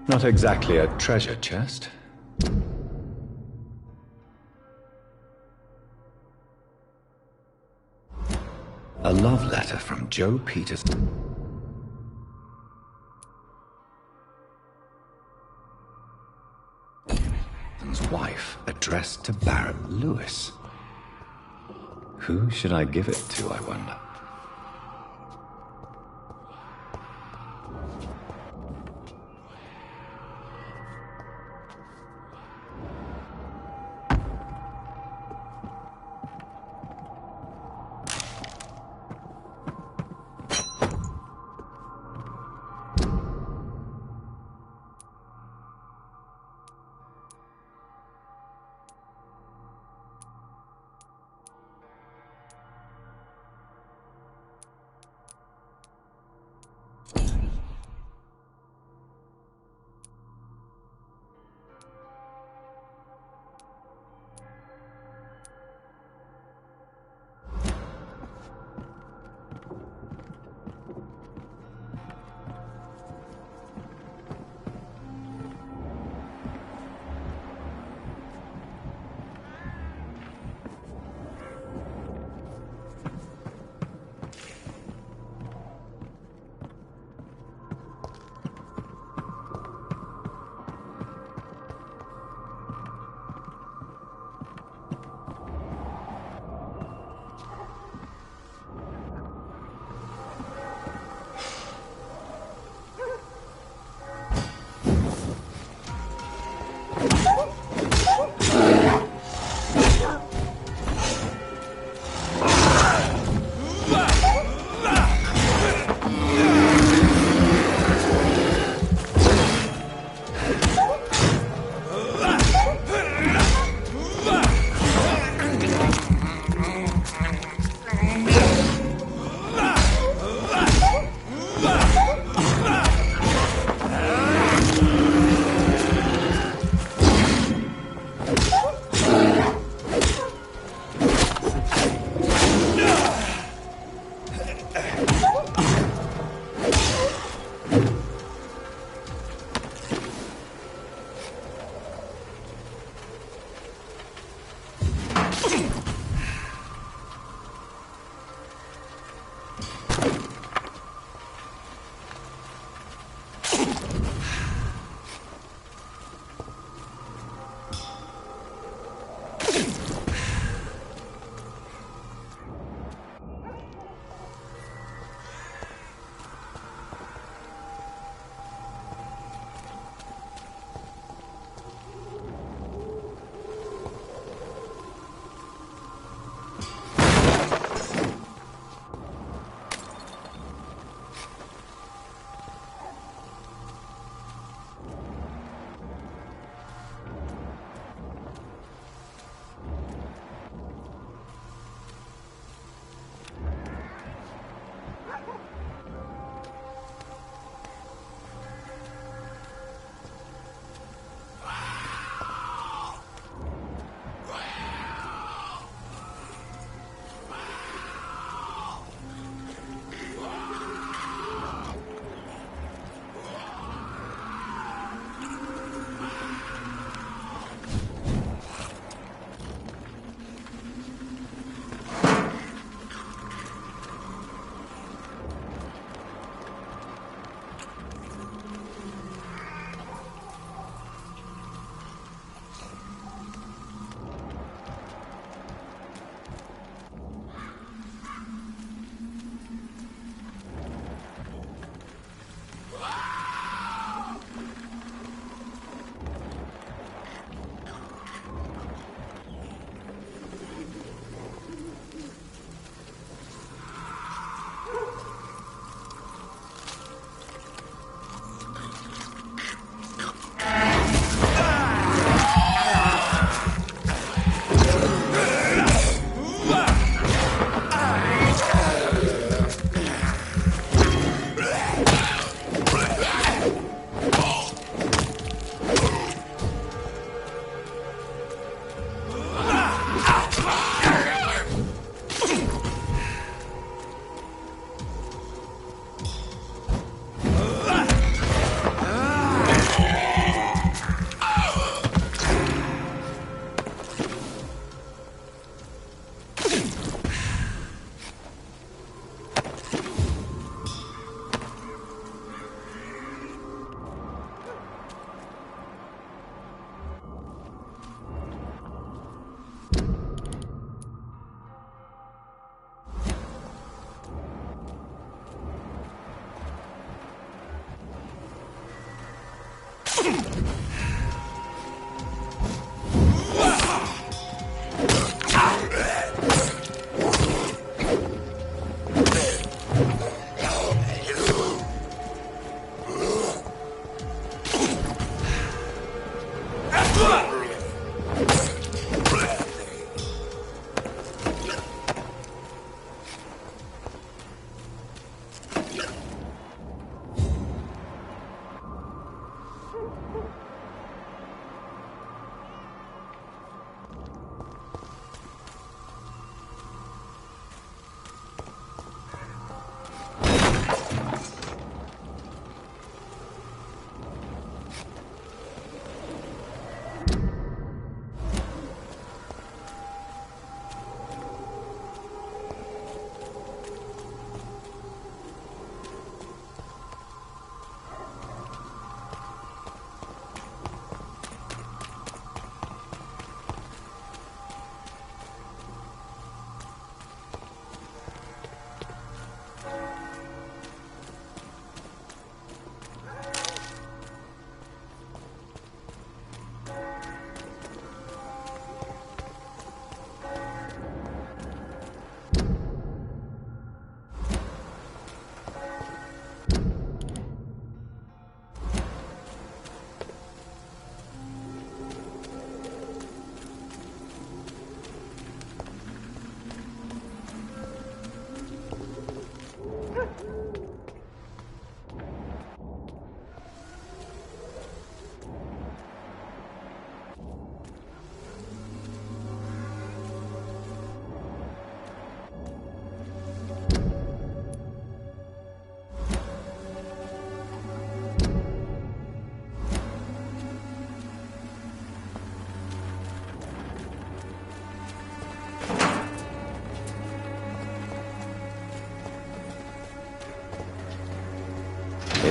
Not exactly a treasure chest. A love letter from Joe Peters. Wife, addressed to Baron Lewis. Who should I give it to, I wonder?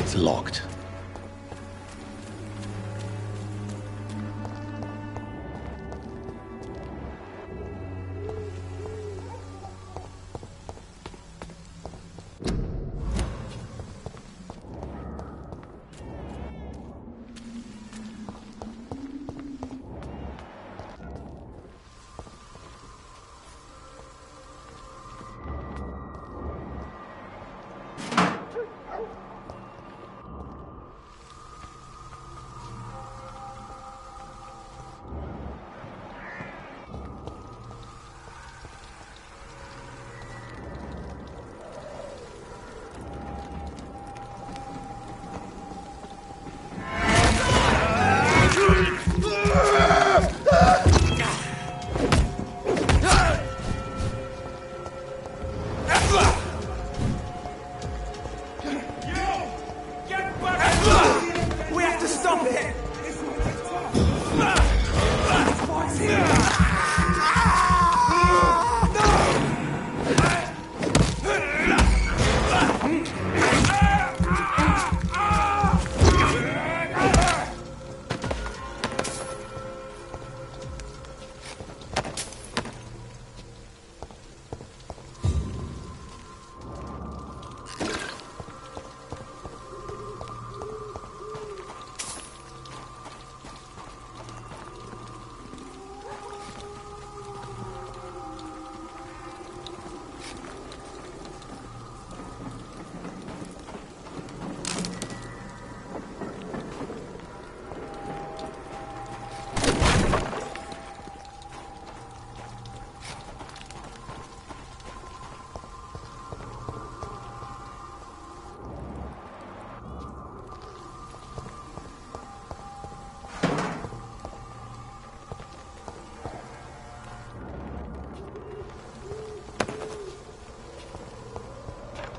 It's locked.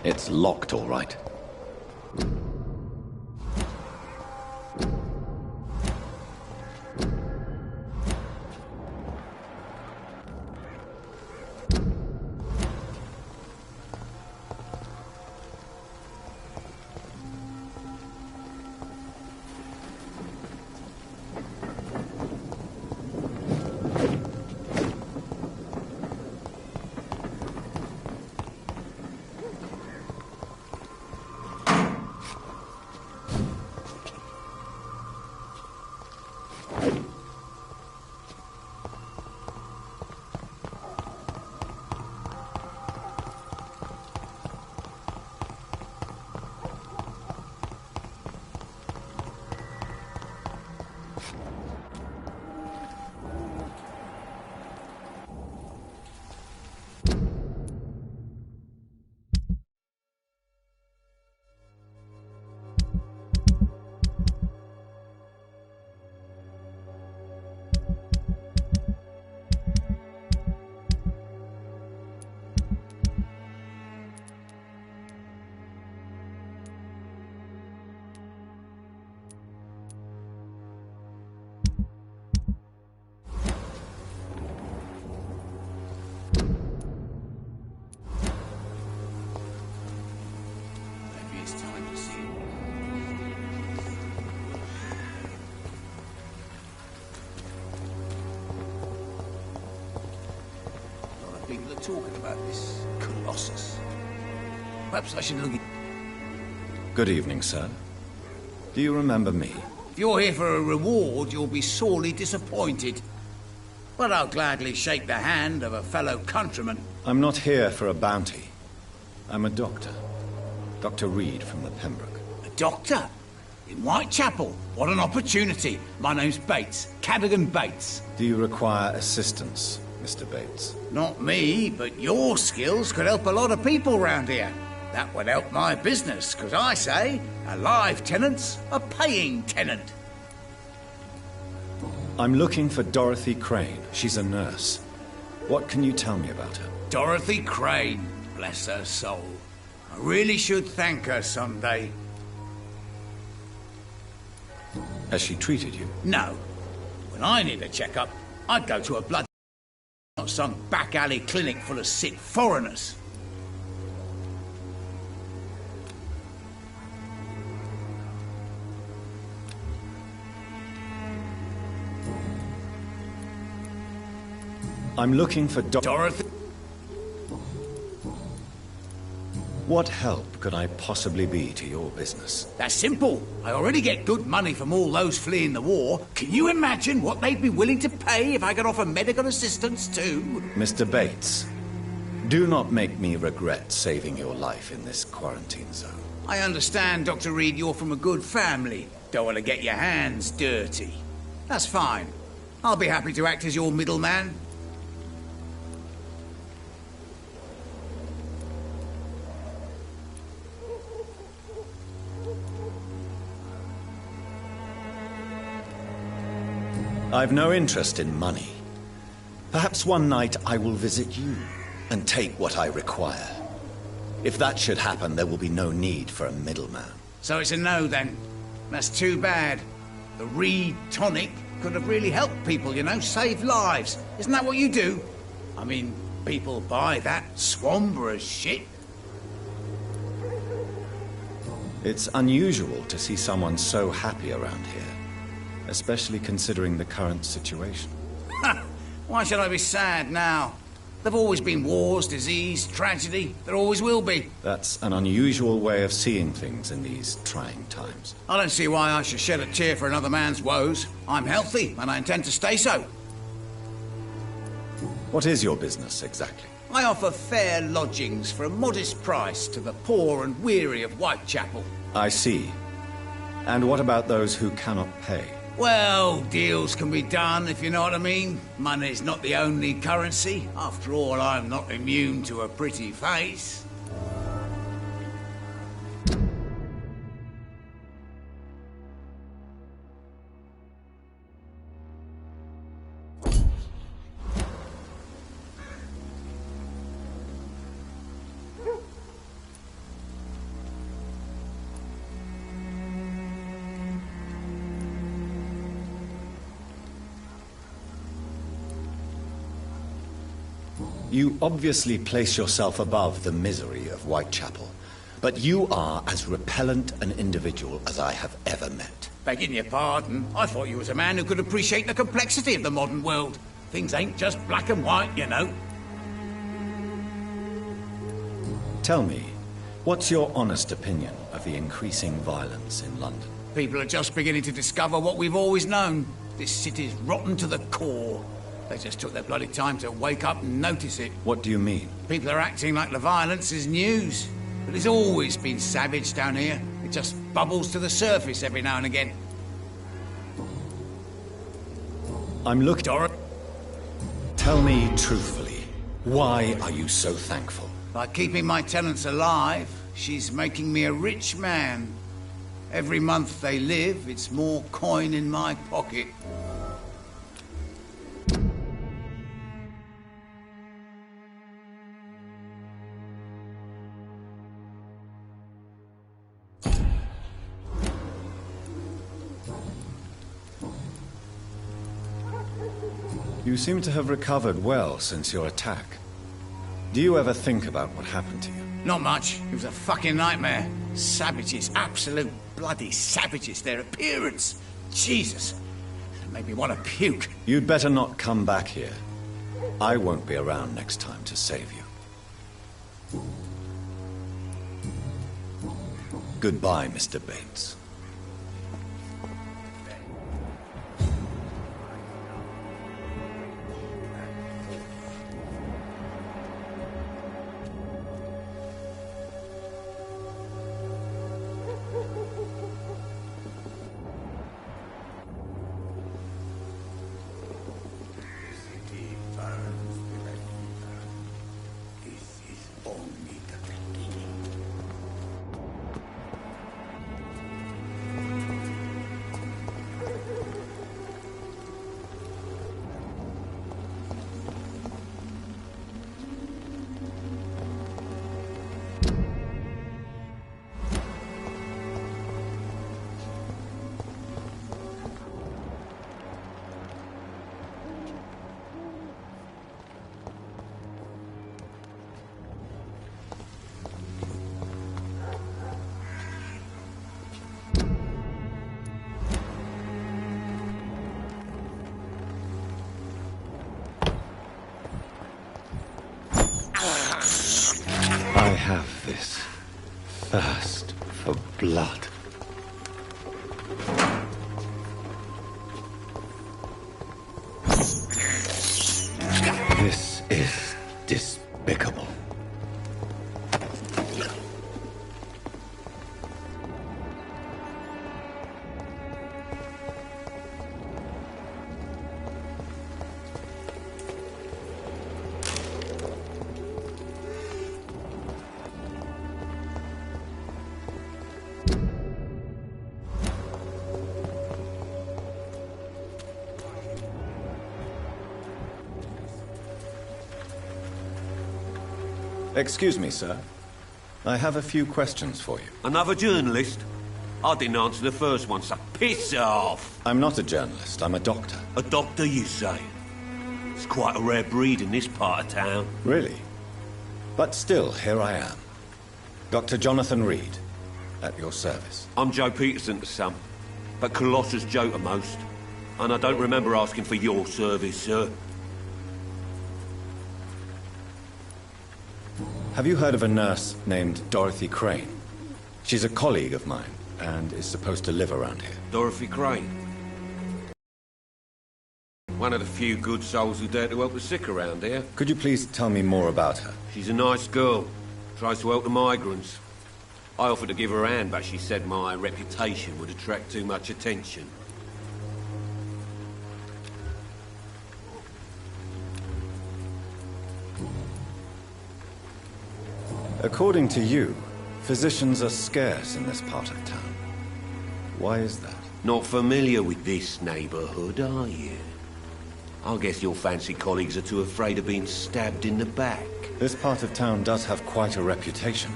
It's locked, all right. A lot of people are talking about this Colossus. Perhaps I should look at... Good evening, sir. Do you remember me? If you're here for a reward, you'll be sorely disappointed. But I'll gladly shake the hand of a fellow countryman. I'm not here for a bounty. I'm a doctor. Dr. Reed from the Pembroke. A doctor? In Whitechapel? What an opportunity. My name's Bates. Cadogan Bates. Do you require assistance, Mr. Bates? Not me, but your skills could help a lot of people round here. That would help my business, because I say a live tenant's a paying tenant. I'm looking for Dorothy Crane. She's a nurse. What can you tell me about her? Dorothy Crane, bless her soul. I really should thank her someday. Has she treated you? No. When I need a checkup, I'd go to a blood... not some back alley clinic full of sick foreigners. I'm looking for Dorothy. What help could I possibly be to your business? That's simple. I already get good money from all those fleeing the war. Can you imagine what they'd be willing to pay if I could offer medical assistance too? Mr. Bates, do not make me regret saving your life in this quarantine zone. I understand, Dr. Reed, you're from a good family. Don't want to get your hands dirty. That's fine. I'll be happy to act as your middleman. I've no interest in money. Perhaps one night I will visit you and take what I require. If that should happen, there will be no need for a middleman. So it's a no, then. That's too bad. The Reed tonic could have really helped people, you know, save lives. Isn't that what you do? I mean, people buy that Swamburgh shit. It's unusual to see someone so happy around here, especially considering the current situation. Why should I be sad now? There've always been wars, disease, tragedy. There always will be. That's an unusual way of seeing things in these trying times. I don't see why I should shed a tear for another man's woes. I'm healthy, and I intend to stay so. What is your business, exactly? I offer fair lodgings for a modest price to the poor and weary of Whitechapel. I see. And what about those who cannot pay? Well, deals can be done, if you know what I mean. Money's not the only currency. After all, I'm not immune to a pretty face. You obviously place yourself above the misery of Whitechapel, but you are as repellent an individual as I have ever met. Begging your pardon, I thought you was a man who could appreciate the complexity of the modern world. Things ain't just black and white, you know. Tell me, what's your honest opinion of the increasing violence in London? People are just beginning to discover what we've always known. This city's rotten to the core. They just took their bloody time to wake up and notice it. What do you mean? People are acting like the violence is news. But it's always been savage down here. It just bubbles to the surface every now and again. I'm looking... Tell me truthfully, why are you so thankful? By keeping my tenants alive, she's making me a rich man. Every month they live, it's more coin in my pocket. You seem to have recovered well since your attack. Do you ever think about what happened to you? Not much. It was a fucking nightmare. Savages, absolute bloody savages. Their appearance. Jesus. It made me want to puke. You'd better not come back here. I won't be around next time to save you. Goodbye, Mr. Bates. I have this thirst for blood. This is despicable. Excuse me, sir. I have a few questions for you. Another journalist? I didn't answer the first one, so piss off! I'm not a journalist, I'm a doctor. A doctor, you say? It's quite a rare breed in this part of town. Really? But still, here I am. Dr. Jonathan Reed, at your service. I'm Joe Peterson to some, but Colossus Joe to most. And I don't remember asking for your service, sir. Have you heard of a nurse named Dorothy Crane? She's a colleague of mine, and is supposed to live around here. Dorothy Crane? One of the few good souls who dare to help the sick around here. Could you please tell me more about her? She's a nice girl. Tries to help the migrants. I offered to give her a hand, but she said my reputation would attract too much attention. According to you, physicians are scarce in this part of town. Why is that? Not familiar with this neighborhood, are you? I guess your fancy colleagues are too afraid of being stabbed in the back. This part of town does have quite a reputation.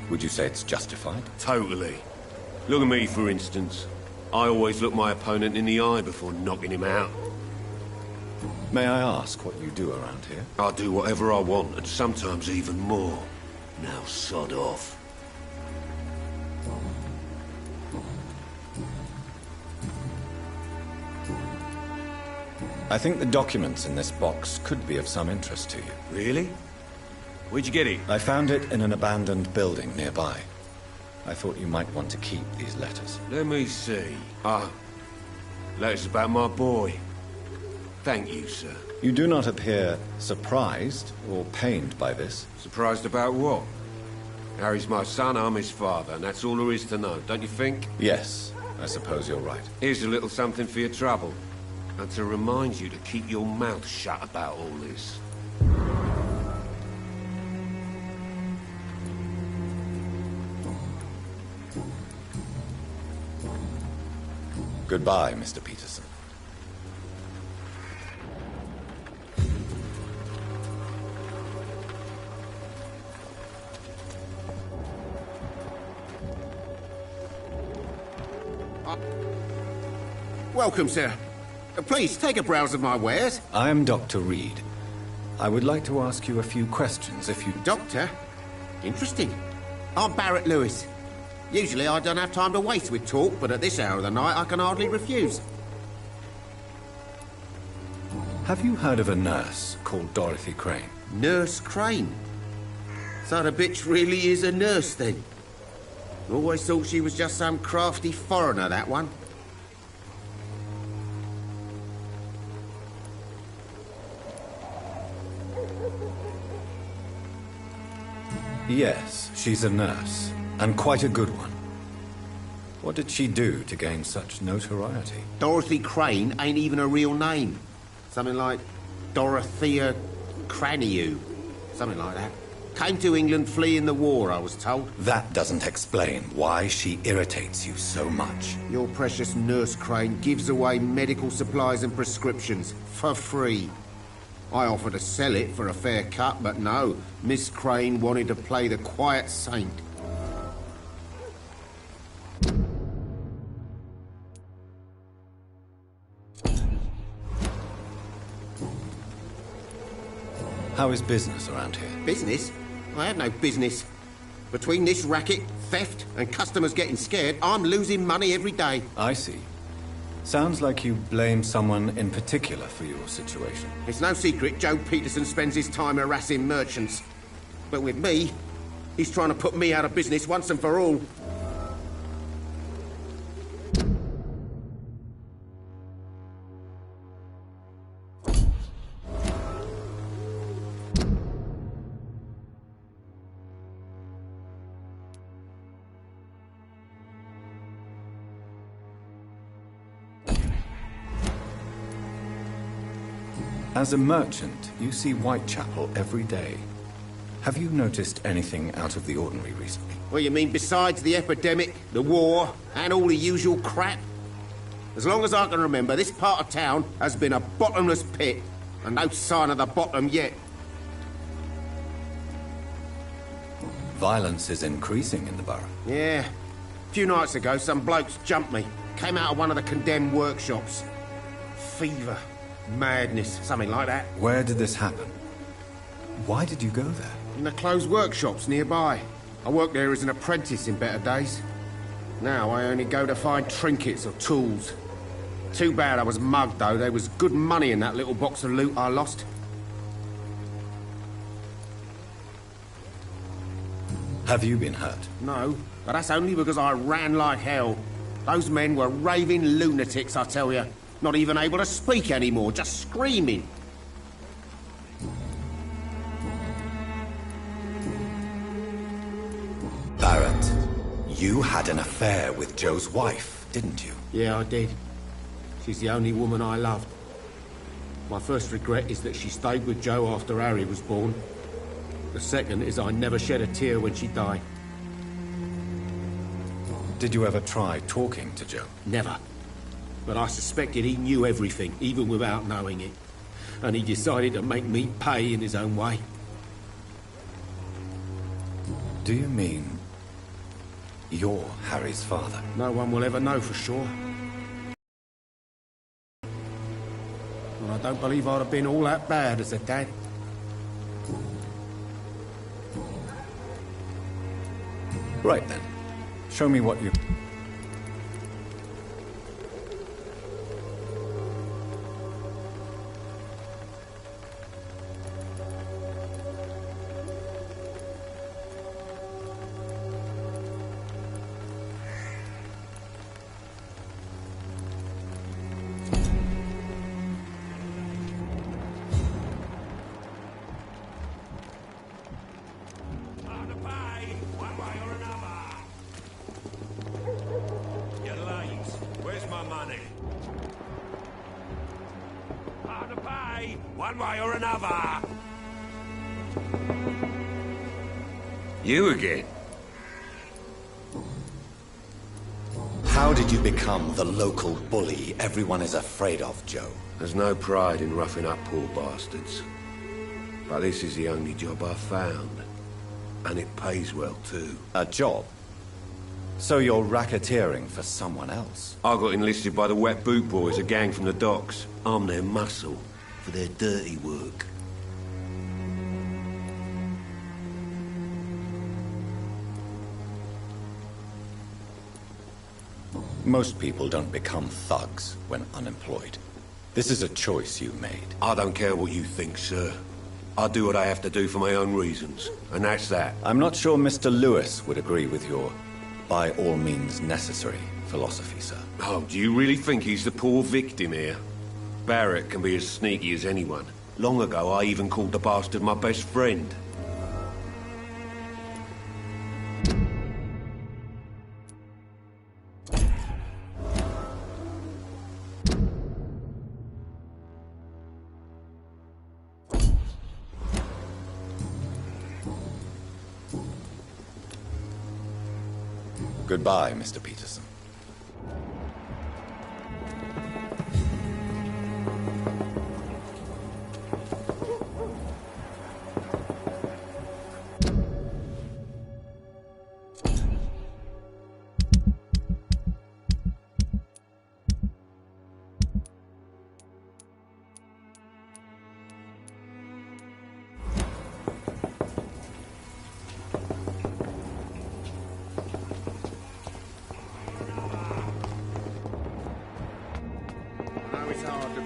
Would you say it's justified? Totally. Look at me, for instance. I always look my opponent in the eye before knocking him out. May I ask what you do around here? I do whatever I want, and sometimes even more. Now sod off. I think the documents in this box could be of some interest to you. Really? Where'd you get it? I found it in an abandoned building nearby. I thought you might want to keep these letters. Let me see. Letters about my boy. Thank you, sir. You do not appear surprised or pained by this. Surprised about what? Harry's my son, I'm his father, and that's all there is to know, don't you think? Yes, I suppose you're right. Here's a little something for your trouble. And to remind you to keep your mouth shut about all this. Goodbye, Mr. Peterson. Welcome, sir. Please, take a browse of my wares. I'm Dr. Reed. I would like to ask you a few questions if you... Doctor? Interesting. I'm Barrett Lewis. Usually I don't have time to waste with talk, but at this hour of the night I can hardly refuse. Have you heard of a nurse called Dorothy Crane? Nurse Crane? So the bitch really is a nurse, then? Always thought she was just some crafty foreigner, that one. Yes, she's a nurse, and quite a good one. What did she do to gain such notoriety? Dorothy Crane ain't even a real name. Something like Dorothea Craniu. Something like that. Came to England fleeing the war, I was told. That doesn't explain why she irritates you so much. Your precious Nurse Crane gives away medical supplies and prescriptions for free. I offered to sell it for a fair cut, but no. Miss Crane wanted to play the quiet saint. How is business around here? Business? I have no business. Between this racket, theft, and customers getting scared, I'm losing money every day. I see. Sounds like you blame someone in particular for your situation. It's no secret Joe Peterson spends his time harassing merchants. But with me, he's trying to put me out of business once and for all. As a merchant, you see Whitechapel every day. Have you noticed anything out of the ordinary recently? What you mean, besides the epidemic, the war, and all the usual crap? As long as I can remember, this part of town has been a bottomless pit, and no sign of the bottom yet. Violence is increasing in the borough. Yeah. A few nights ago, some blokes jumped me. Came out of one of the condemned workshops. Fever. Madness, something like that. Where did this happen? Why did you go there? In the closed workshops nearby. I worked there as an apprentice in better days. Now I only go to find trinkets or tools. Too bad I was mugged, though. There was good money in that little box of loot I lost. Have you been hurt? No, but that's only because I ran like hell. Those men were raving lunatics, I tell you. Not even able to speak anymore, just screaming. Barrett, you had an affair with Joe's wife, didn't you? Yeah, I did. She's the only woman I loved. My first regret is that she stayed with Joe after Harry was born. The second is I never shed a tear when she died. Did you ever try talking to Joe? Never. But I suspected he knew everything, even without knowing it. And he decided to make me pay in his own way. Do you mean you're Harry's father? No one will ever know for sure. And I don't believe I'd have been all that bad as a dad. Right then. Show me what you... One way or another. You again? How did you become the local bully everyone is afraid of, Joe? There's no pride in roughing up poor bastards. But this is the only job I've found. And it pays well, too. A job? So you're racketeering for someone else? I got enlisted by the Wet Boot Boys, a gang from the docks. I'm their muscle for their dirty work. Most people don't become thugs when unemployed. This is a choice you made. I don't care what you think, sir. I do what I have to do for my own reasons, and that's that. I'm not sure Mr. Lewis would agree with your by all means necessary philosophy, sir. Oh, do you really think he's the poor victim here? Barrett can be as sneaky as anyone. Long ago, I even called the bastard my best friend. Goodbye, Mr. Peterson.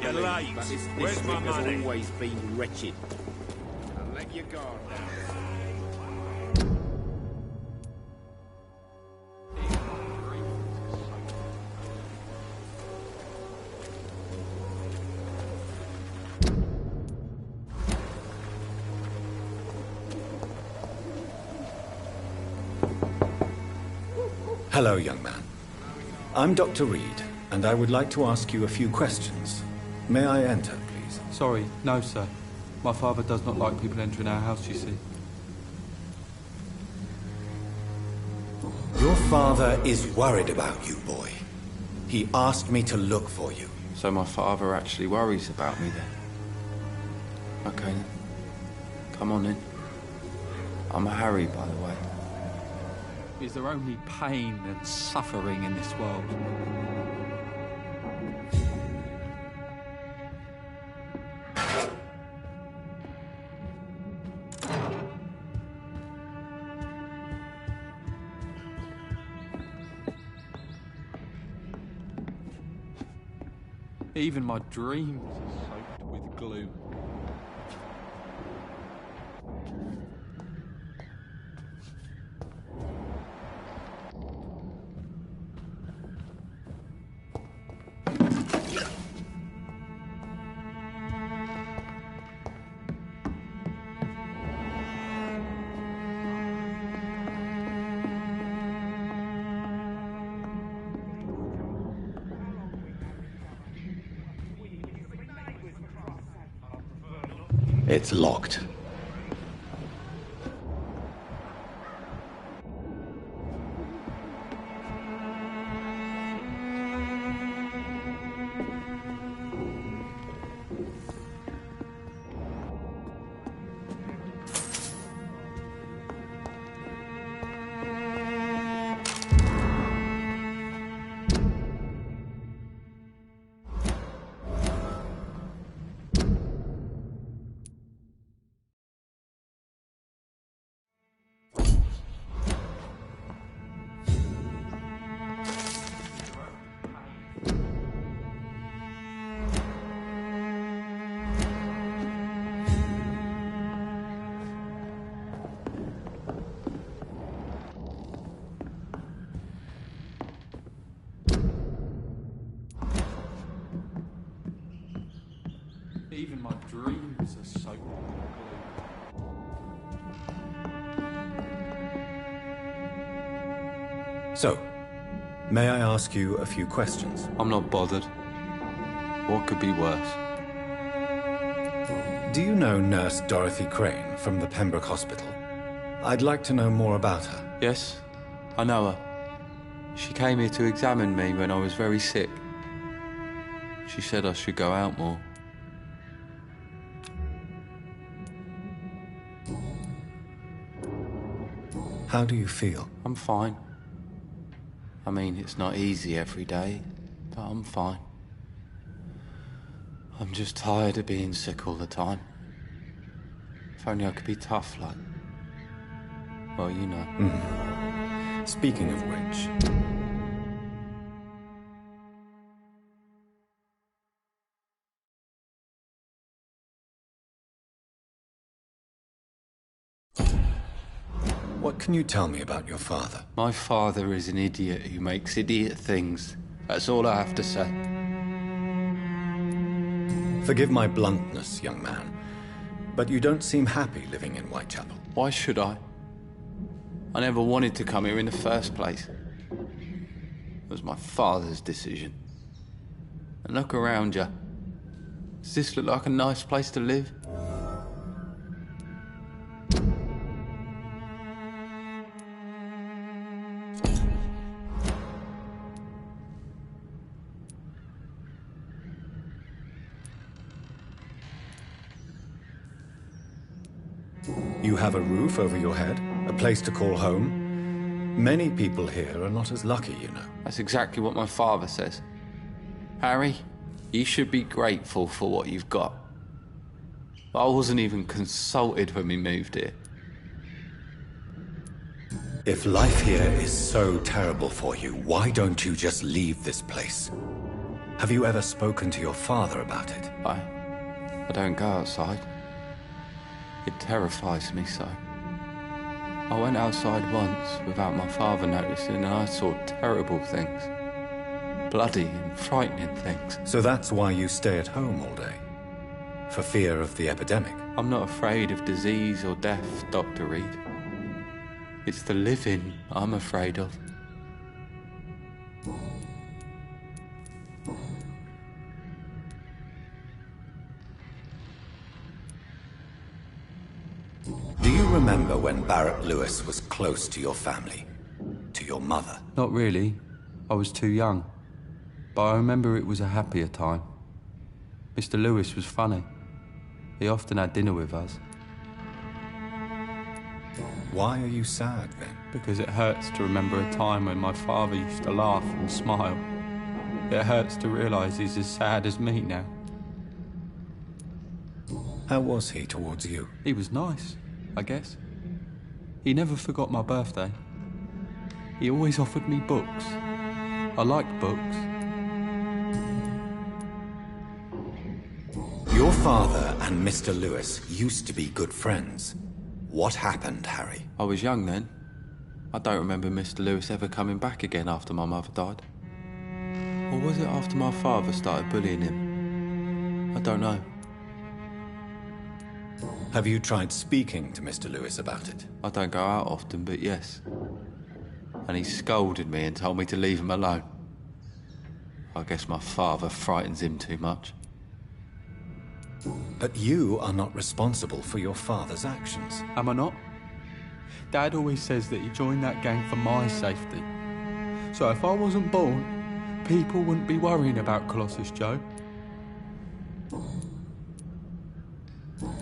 You're late. But this Where's my week has money? always been wretched. Now let your guard down. Hello, young man. I'm Dr. Reed, and I would like to ask you a few questions. May I enter, please? Sorry, no, sir. My father does not like people entering our house, you see. Your father is worried about you, boy. He asked me to look for you. So my father actually worries about me then? Okay then. Come on in. I'm Harry, by the way. Is there only pain and suffering in this world? Even my dreams are soaked with gloom. It's locked. Even my dreams are soaked with glue. So, may I ask you a few questions? I'm not bothered. What could be worse? Do you know Nurse Dorothy Crane from the Pembroke Hospital? I'd like to know more about her. Yes, I know her. She came here to examine me when I was very sick. She said I should go out more. How do you feel? I'm fine. I mean, it's not easy every day, but I'm fine. I'm just tired of being sick all the time. If only I could be tough like... Well, you know. Speaking of which... What can you tell me about your father? My father is an idiot who makes idiot things. That's all I have to say. Forgive my bluntness, young man, but you don't seem happy living in Whitechapel. Why should I? I never wanted to come here in the first place. It was my father's decision. And look around you. Does this look like a nice place to live? You have a roof over your head, a place to call home. Many people here are not as lucky, you know. That's exactly what my father says. Harry, you should be grateful for what you've got. I wasn't even consulted when we moved here. If life here is so terrible for you, why don't you just leave this place? Have you ever spoken to your father about it? I don't go outside. It terrifies me so. I went outside once without my father noticing and I saw terrible things. Bloody and frightening things. So that's why you stay at home all day? For fear of the epidemic? I'm not afraid of disease or death, Dr. Reed. It's the living I'm afraid of. Do you remember when Barrett Lewis was close to your family? To your mother? Not really. I was too young. But I remember it was a happier time. Mr. Lewis was funny. He often had dinner with us. Why are you sad, then? Because it hurts to remember a time when my father used to laugh and smile. It hurts to realise he's as sad as me now. How was he towards you? He was nice, I guess. He never forgot my birthday. He always offered me books. I liked books. Your father and Mr. Lewis used to be good friends. What happened, Harry? I was young then. I don't remember Mr. Lewis ever coming back again after my mother died. Or was it after my father started bullying him? I don't know. Have you tried speaking to Mr. Lewis about it? I don't go out often, but yes. And he scolded me and told me to leave him alone. I guess my father frightens him too much. But you are not responsible for your father's actions. Am I not? Dad always says that he joined that gang for my safety. So if I wasn't born, people wouldn't be worrying about Colossus Joe.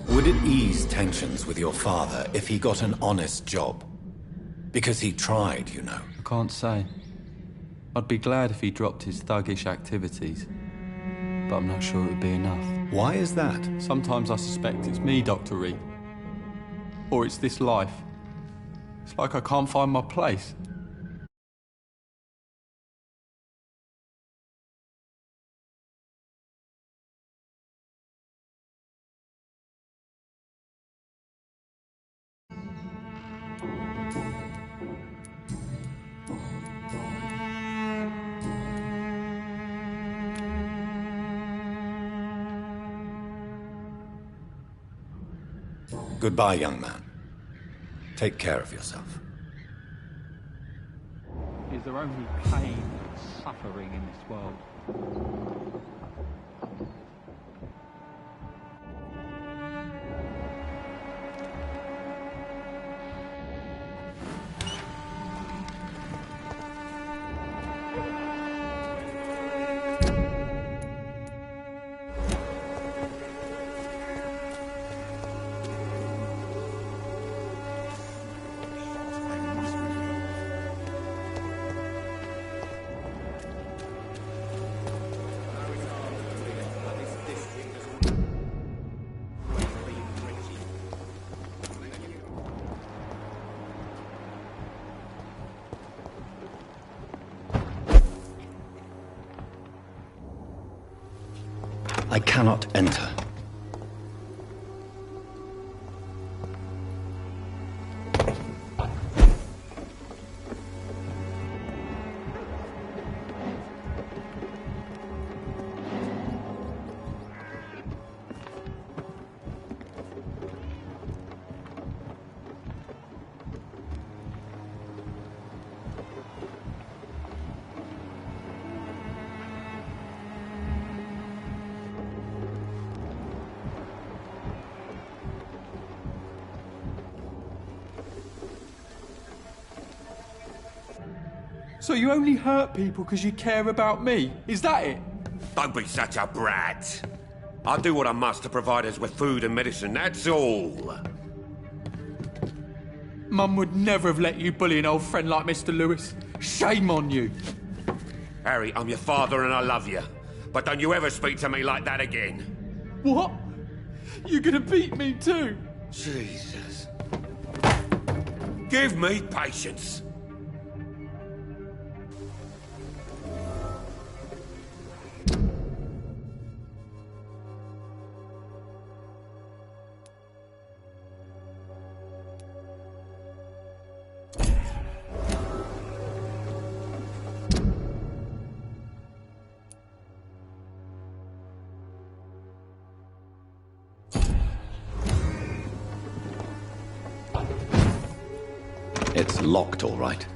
Would it ease tensions with your father if he got an honest job? Because he tried, you know. I can't say. I'd be glad if he dropped his thuggish activities. But I'm not sure it would be enough. Why is that? Sometimes I suspect it's me, Dr. Reed. Or it's this life. It's like I can't find my place. Goodbye, young man. Take care of yourself. Is there only pain and suffering in this world? I cannot enter. So you only hurt people because you care about me? Is that it? Don't be such a brat. I'll do what I must to provide us with food and medicine, that's all. Mum would never have let you bully an old friend like Mr. Lewis. Shame on you. Harry, I'm your father and I love you. But don't you ever speak to me like that again. What? You're gonna beat me too? Jesus. Give me patience. It's locked, all right.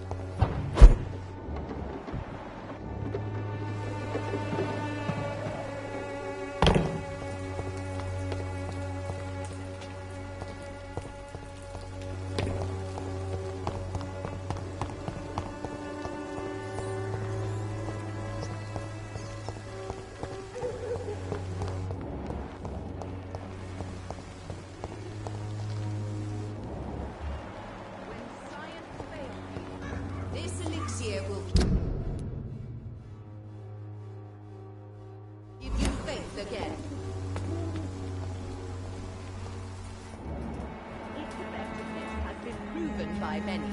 By many.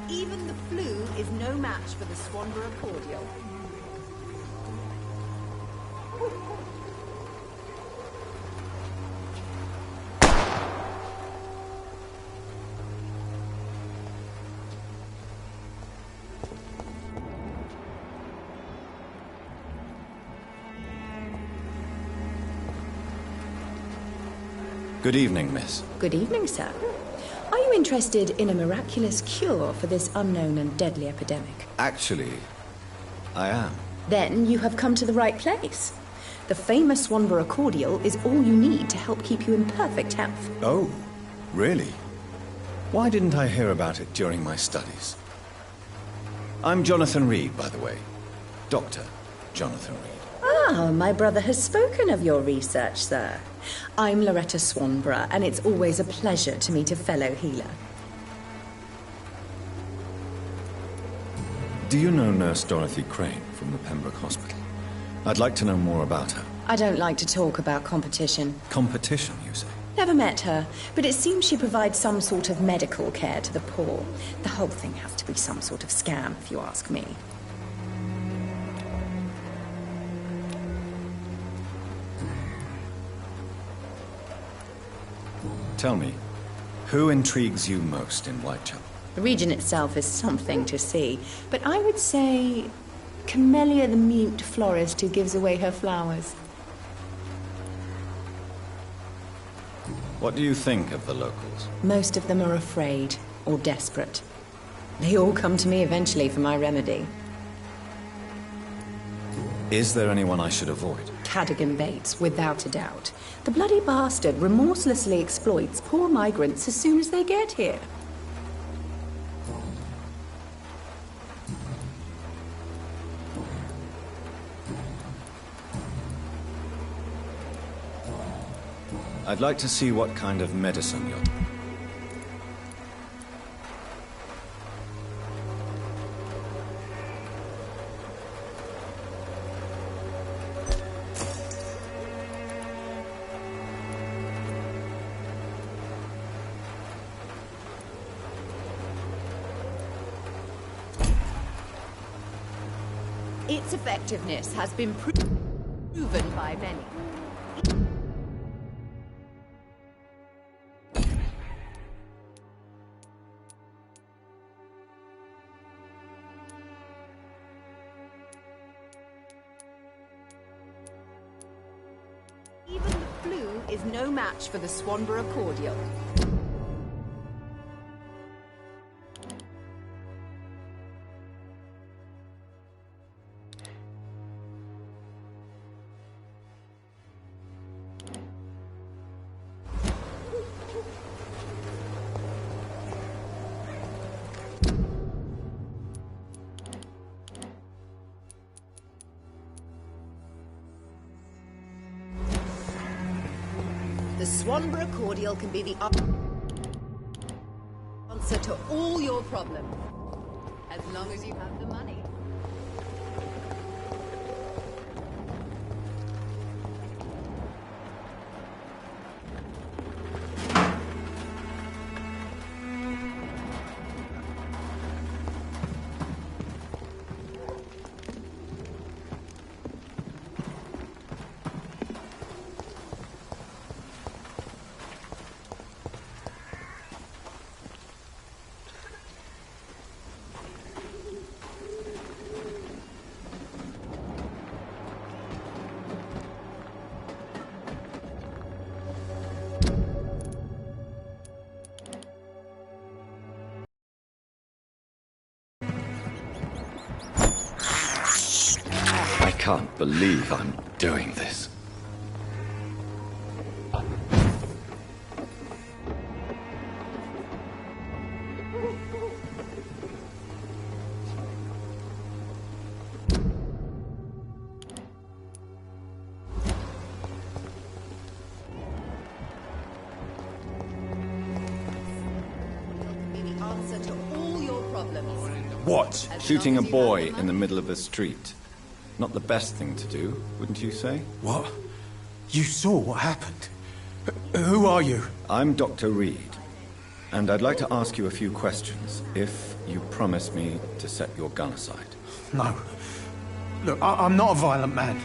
Even the flu is no match for the Swanborough cordial. Good evening, miss. Good evening, sir. Are you interested in a miraculous cure for this unknown and deadly epidemic? Actually, I am. Then you have come to the right place. The famous Swanborough cordial is all you need to help keep you in perfect health. Oh, really? Why didn't I hear about it during my studies? I'm Jonathan Reed, by the way. Dr. Jonathan Reed. Ah, my brother has spoken of your research, sir. I'm Loretta Swanborough, and it's always a pleasure to meet a fellow healer. Do you know Nurse Dorothy Crane from the Pembroke Hospital? I'd like to know more about her. I don't like to talk about competition. Competition, you say? Never met her, but it seems she provides some sort of medical care to the poor. The whole thing has to be some sort of scam, if you ask me. Tell me, who intrigues you most in Whitechapel? The region itself is something to see, but I would say Camellia the mute florist who gives away her flowers. What do you think of the locals? Most of them are afraid or desperate. They all come to me eventually for my remedy. Is there anyone I should avoid? Cadogan Bates, without a doubt. The bloody bastard remorselessly exploits poor migrants as soon as they get here. I'd like to see what kind of medicine you're... Its effectiveness has been proven by many. Even the flu is no match for the Swanborough cordial. Swanborough cordial can be the answer to all your problems. As long as you have the money. I can't believe I'm doing this. What? Shooting a boy in the middle of a street. Not the best thing to do, wouldn't you say? What? You saw what happened? Who are you? I'm Dr. Reed, and I'd like to ask you a few questions, if you promise me to set your gun aside. No. Look, I'm not a violent man.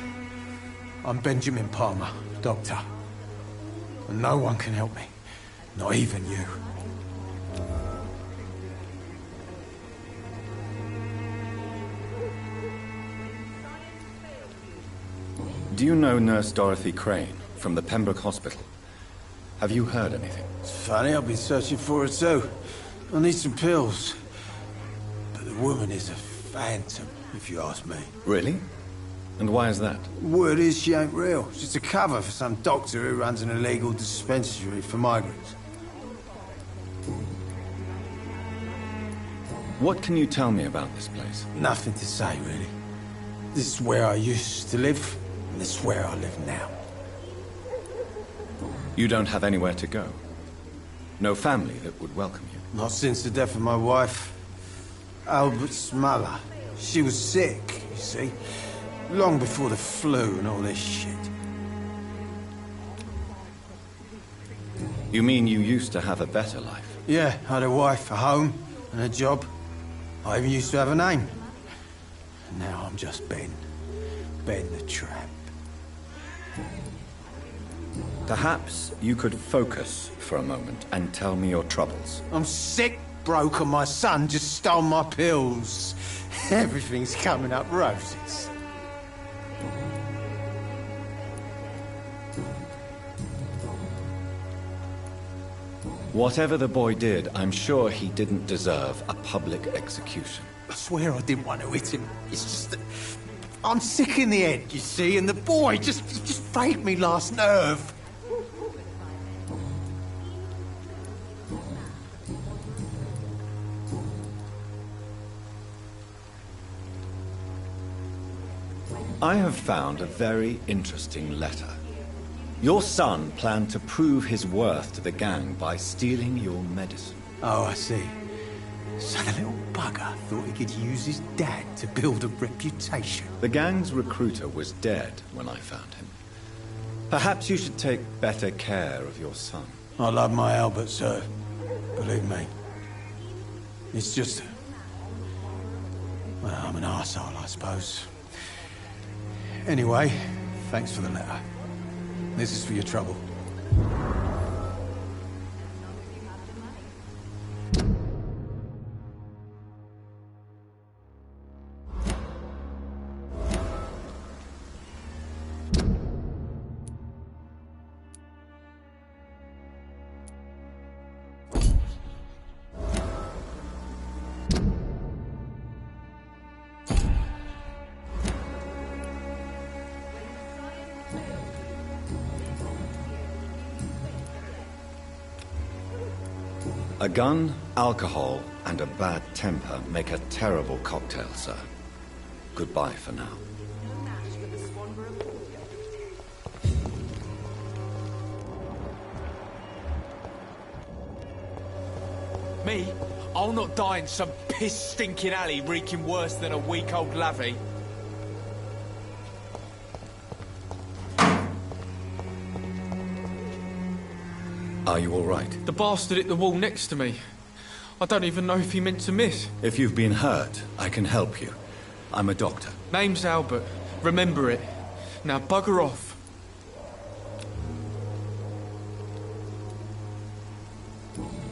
I'm Benjamin Palmer, doctor. And no one can help me. Not even you. Do you know Nurse Dorothy Crane from the Pembroke Hospital? Have you heard anything? It's funny, I've been searching for her too. I need some pills. But the woman is a phantom, if you ask me. Really? And why is that? Word is she ain't real. She's a cover for some doctor who runs an illegal dispensary for migrants. What can you tell me about this place? Nothing to say, really. This is where I used to live, and this is where I live now. You don't have anywhere to go? No family that would welcome you? Not since the death of my wife, Albert's mother. She was sick, you see. Long before the flu and all this shit. You mean you used to have a better life? Yeah, I had a wife, a home, and a job. I even used to have a name. And now I'm just Ben. Ben the Tramp. Perhaps you could focus for a moment and tell me your troubles. I'm sick, broke, and my son just stole my pills. Everything's coming up roses. Whatever the boy did, I'm sure he didn't deserve a public execution. I swear I didn't want to hit him. It's just that I'm sick in the head, you see, and the boy just frayed me last nerve. I have found a very interesting letter. Your son planned to prove his worth to the gang by stealing your medicine. Oh, I see. So the little bugger thought he could use his dad to build a reputation. The gang's recruiter was dead when I found him. Perhaps you should take better care of your son. I love my Albert, sir. Believe me. It's just... well, I'm an arsehole, I suppose. Anyway, thanks for the letter. This is for your trouble. A gun, alcohol, and a bad temper make a terrible cocktail, sir. Goodbye for now. Me? I'll not die in some piss-stinking alley reeking worse than a week-old lavvy. Are you all right? The bastard hit the wall next to me. I don't even know if he meant to miss. If you've been hurt, I can help you. I'm a doctor. Name's Albert. Remember it. Now bugger off.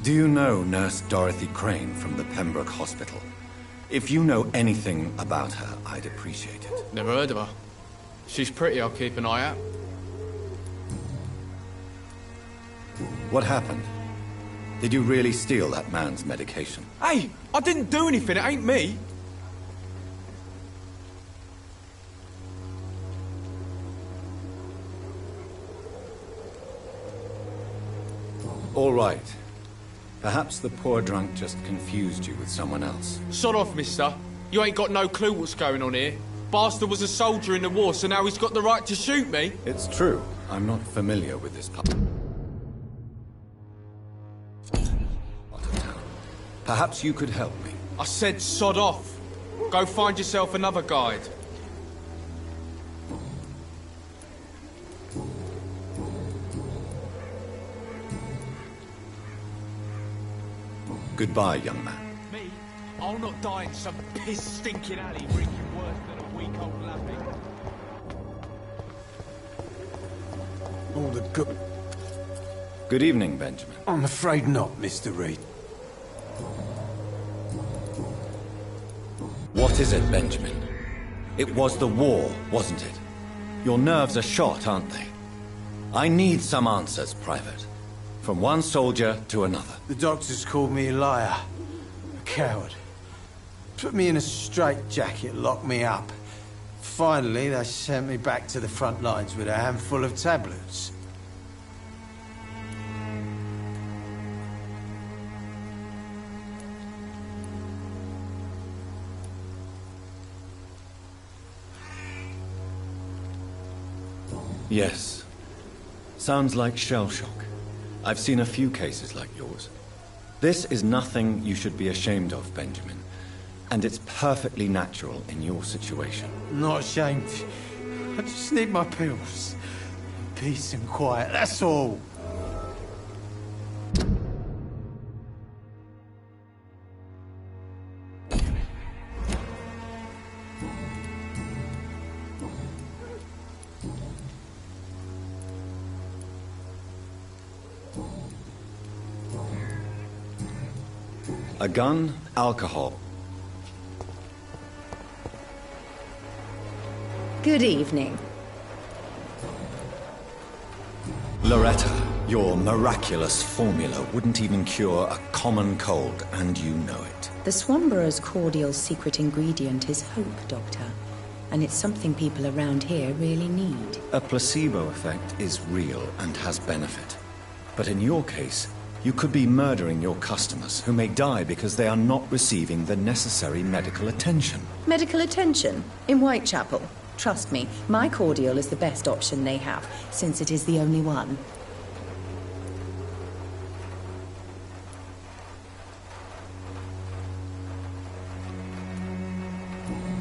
Do you know Nurse Dorothy Crane from the Pembroke Hospital? If you know anything about her, I'd appreciate it. Never heard of her. She's pretty, I'll keep an eye out. What happened? Did you really steal that man's medication? Hey, I didn't do anything, it ain't me. All right. Perhaps the poor drunk just confused you with someone else. Sod off, mister. You ain't got no clue what's going on here. Bastard was a soldier in the war, so now he's got the right to shoot me. It's true. I'm not familiar with this part of town. Perhaps you could help me. I said sod off. Go find yourself another guide. Goodbye, young man. Me? I'll not die in some piss-stinking alley reeking worse than a week-old lavvy. All the good... Good evening, Benjamin. I'm afraid not, Mr. Reed. What is it, Benjamin? It was the war, wasn't it? Your nerves are shot, aren't they? I need some answers, Private. From one soldier to another. The doctors called me a liar. A coward. Put me in a straitjacket, locked me up. Finally, they sent me back to the front lines with a handful of tablets. Yes. Sounds like shell shock. I've seen a few cases like yours. This is nothing you should be ashamed of, Benjamin. And it's perfectly natural in your situation. Not ashamed. I just need my pills. Peace and quiet, that's all. A gun, alcohol. Good evening. Loretta, your miraculous formula wouldn't even cure a common cold, and you know it. The Swanborough's cordial secret ingredient is hope, Doctor. And it's something people around here really need. A placebo effect is real and has benefit. But in your case, you could be murdering your customers, who may die because they are not receiving the necessary medical attention. Medical attention? In Whitechapel? Trust me, my cordial is the best option they have, since it is the only one.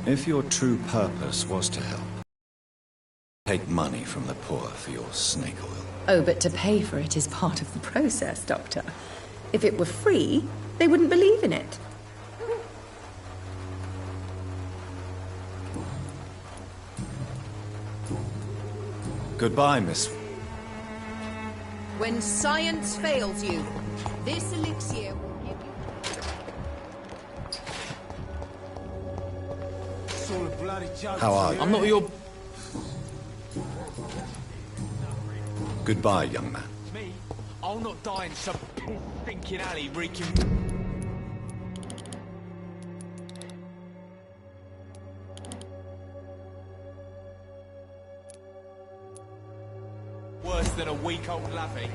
If your true purpose was to help, take money from the poor for your snake oil. Oh, but to pay for it is part of the process, Doctor. If it were free, they wouldn't believe in it. Goodbye, Miss. When science fails you, this elixir will give you... How are you? I'm not your... Goodbye, young man. Me? I'll not die in some piss-stinking alley reeking... worse than a week-old lavvy.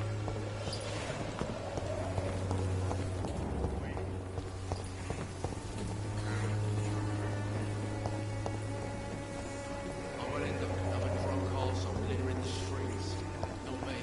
I will end up another drunk arsehole littering the streets. Not me.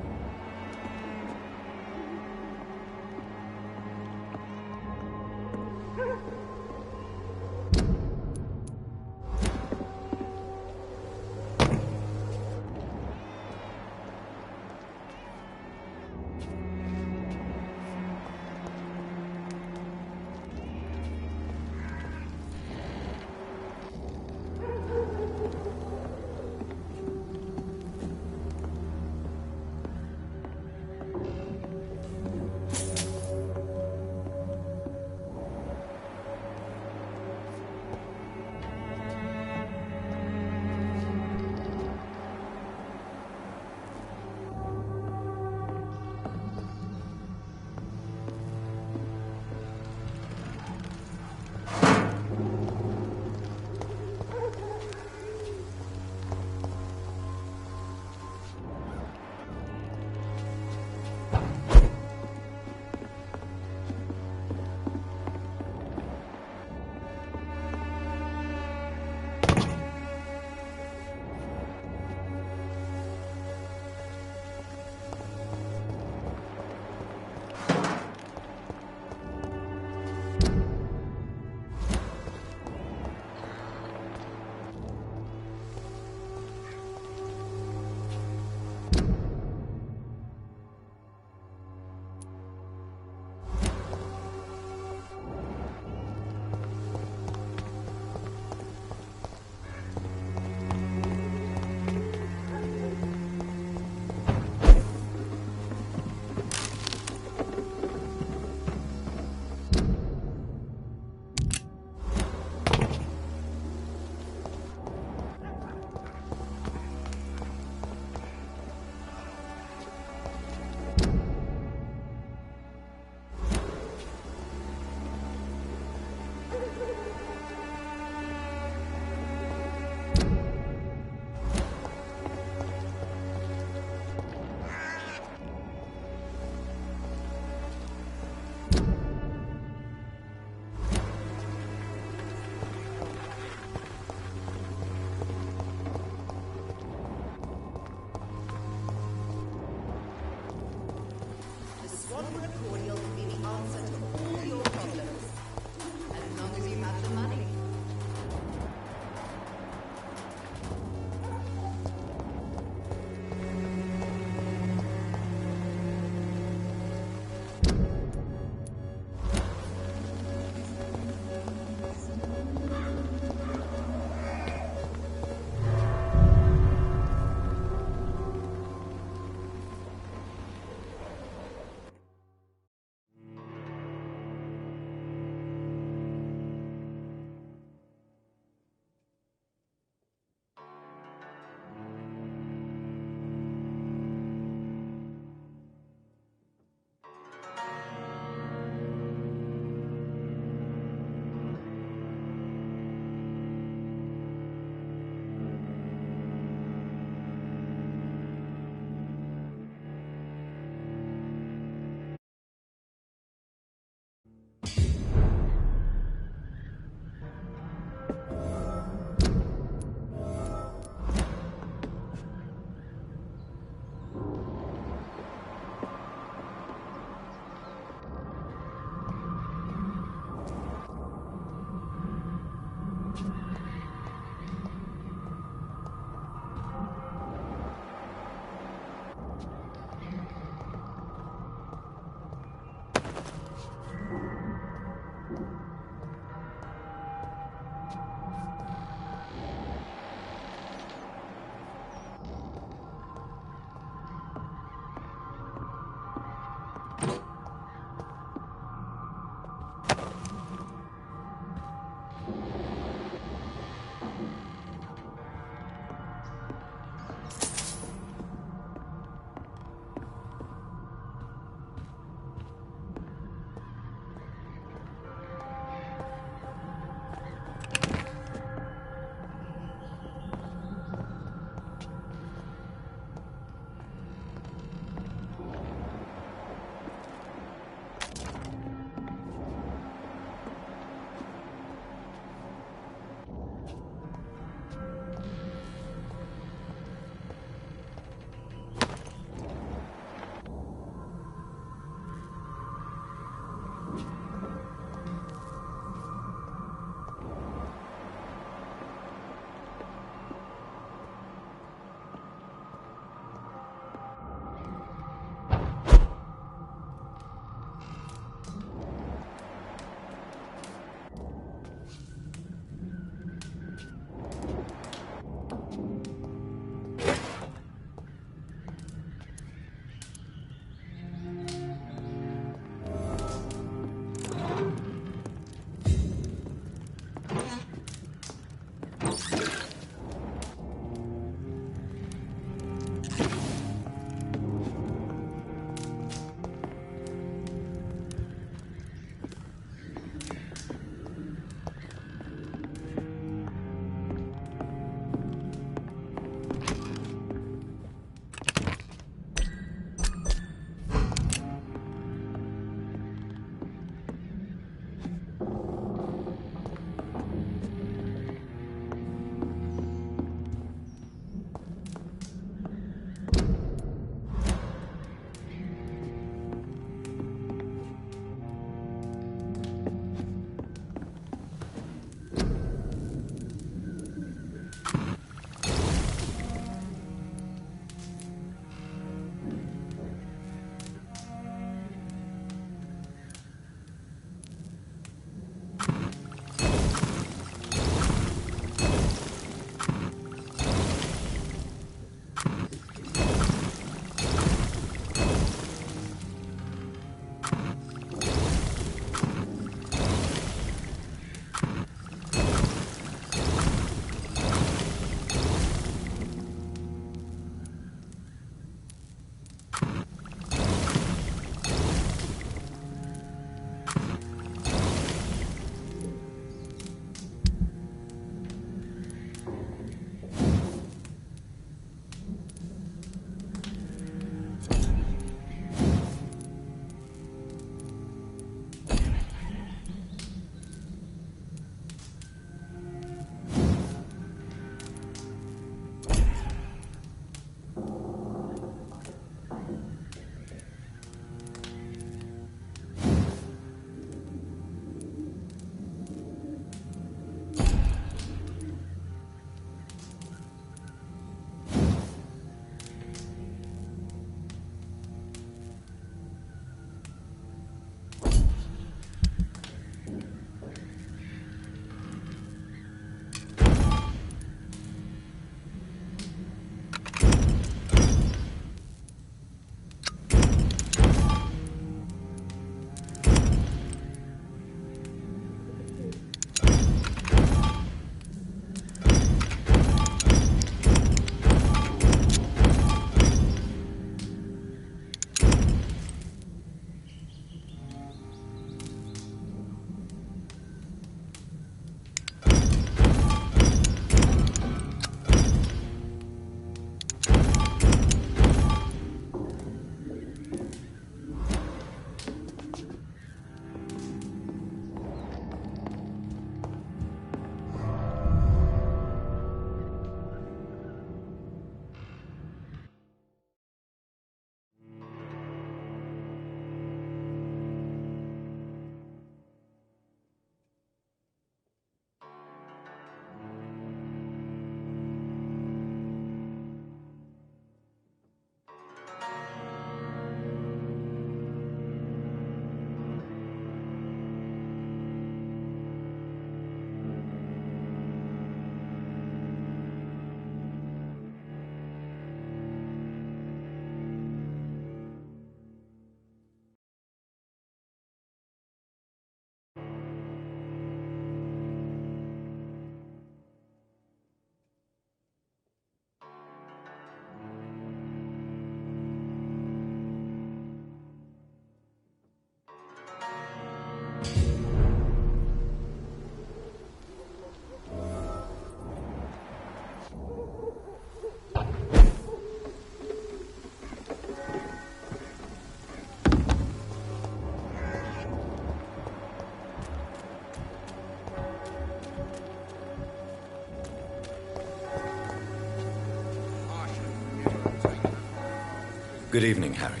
Good evening, Harry.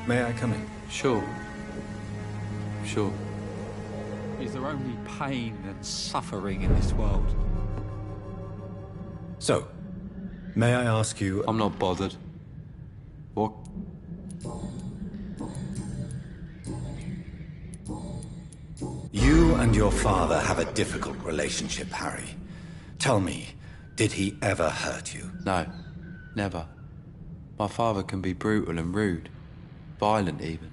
May I come in? Sure. Sure. Is there only pain and suffering in this world? So, may I ask you... I'm not bothered. What? You and your father have a difficult relationship, Harry. Tell me, did he ever hurt you? No, never. My father can be brutal and rude, violent even.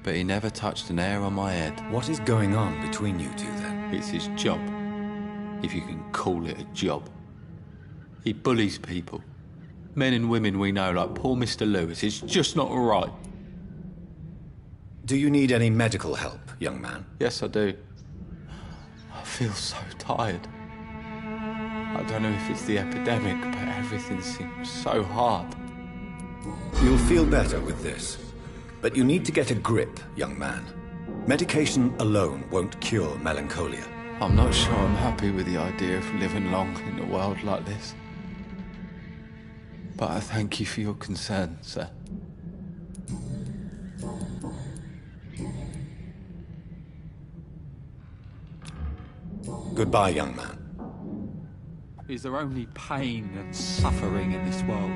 But he never touched an hair on my head. What is going on between you two, then? It's his job, if you can call it a job. He bullies people. Men and women we know, like poor Mr. Lewis. It's just not right. Do you need any medical help, young man? Yes, I do. I feel so tired. I don't know if it's the epidemic, but everything seems so hard. You'll feel better with this. But you need to get a grip, young man. Medication alone won't cure melancholia. I'm not sure I'm happy with the idea of living long in a world like this. But I thank you for your concern, sir. Goodbye, young man. Is there only pain and suffering in this world?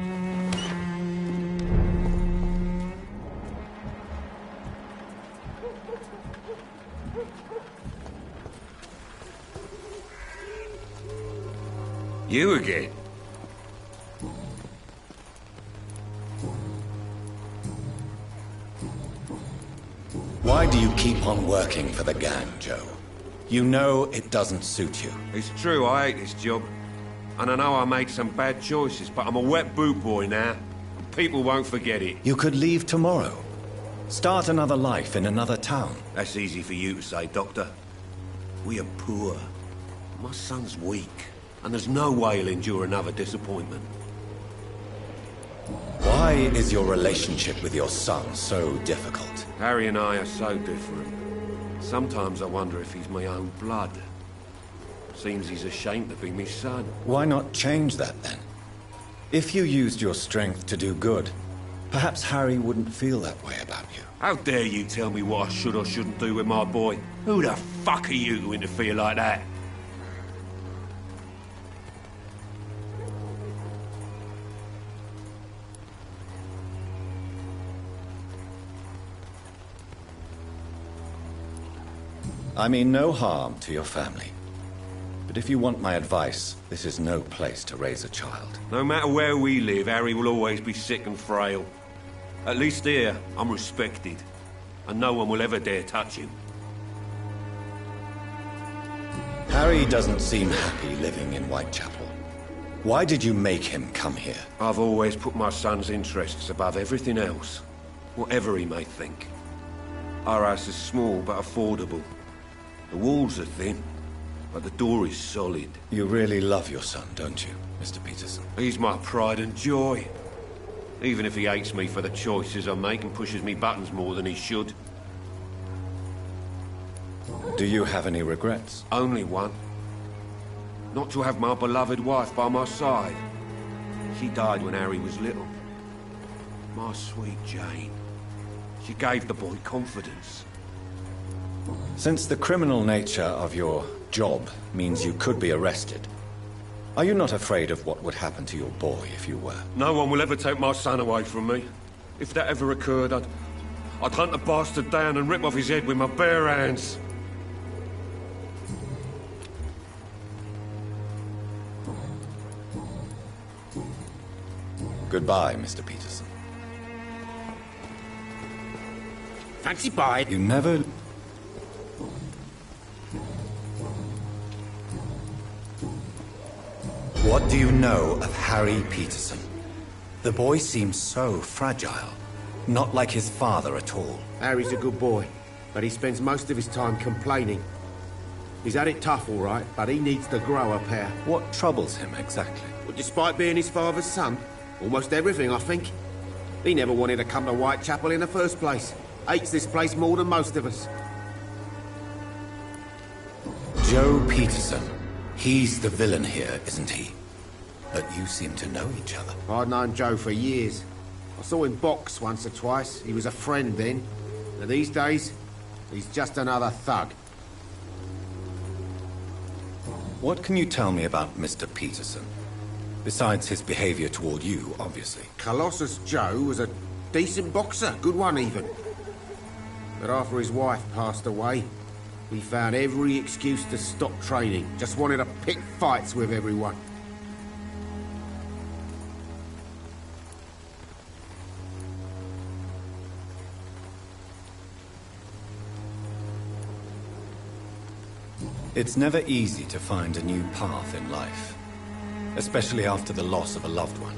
You again? Why do you keep on working for the gang, Joe? You know it doesn't suit you. It's true, I hate this job. And I know I made some bad choices, but I'm a wet boot boy now. People won't forget it. You could leave tomorrow. Start another life in another town. That's easy for you to say, Doctor. We are poor. My son's weak. And there's no way he'll endure another disappointment. Why is your relationship with your son so difficult? Harry and I are so different. Sometimes I wonder if he's my own blood. Seems he's ashamed to be my son. Why not change that, then? If you used your strength to do good, perhaps Harry wouldn't feel that way about you. How dare you tell me what I should or shouldn't do with my boy? Who the fuck are you to interfere like that? I mean no harm to your family. But if you want my advice, this is no place to raise a child. No matter where we live, Harry will always be sick and frail. At least here, I'm respected. And no one will ever dare touch him. Harry doesn't seem happy living in Whitechapel. Why did you make him come here? I've always put my son's interests above everything else. Whatever he may think. Our house is small but affordable. The walls are thin, but the door is solid. You really love your son, don't you, Mr. Peterson? He's my pride and joy. Even if he hates me for the choices I make and pushes me buttons more than he should. Do you have any regrets? Only one. Not to have my beloved wife by my side. She died when Harry was little. My sweet Jane. She gave the boy confidence. Since the criminal nature of your job means you could be arrested, are you not afraid of what would happen to your boy if you were? No one will ever take my son away from me. If that ever occurred, I'd hunt the bastard down and rip off his head with my bare hands. Goodbye, Mr. Peterson. Fancy bye. You never... What do you know of Harry Peterson? The boy seems so fragile. Not like his father at all. Harry's a good boy, but he spends most of his time complaining. He's had it tough, all right, but he needs to grow a pair. What troubles him exactly? Well, despite being his father's son, almost everything, I think. He never wanted to come to Whitechapel in the first place. Hates this place more than most of us. Joe Peterson. He's the villain here, isn't he? But you seem to know each other. I'd known Joe for years. I saw him box once or twice. He was a friend then. But these days, he's just another thug. What can you tell me about Mr. Peterson? Besides his behavior toward you, obviously. Colossus Joe was a decent boxer, good one even. But after his wife passed away, he found every excuse to stop training. Just wanted to pick fights with everyone. It's never easy to find a new path in life, especially after the loss of a loved one.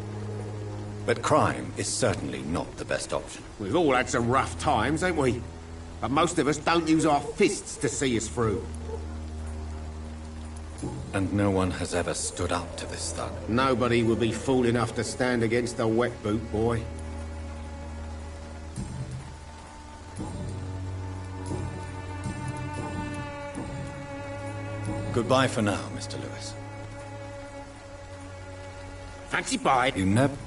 But crime is certainly not the best option. We've all had some rough times, ain't we? But most of us don't use our fists to see us through. And no one has ever stood up to this thug. Nobody would be fool enough to stand against a wet boot boy. Goodbye for now, Mr. Lewis. Fancy bye. You never...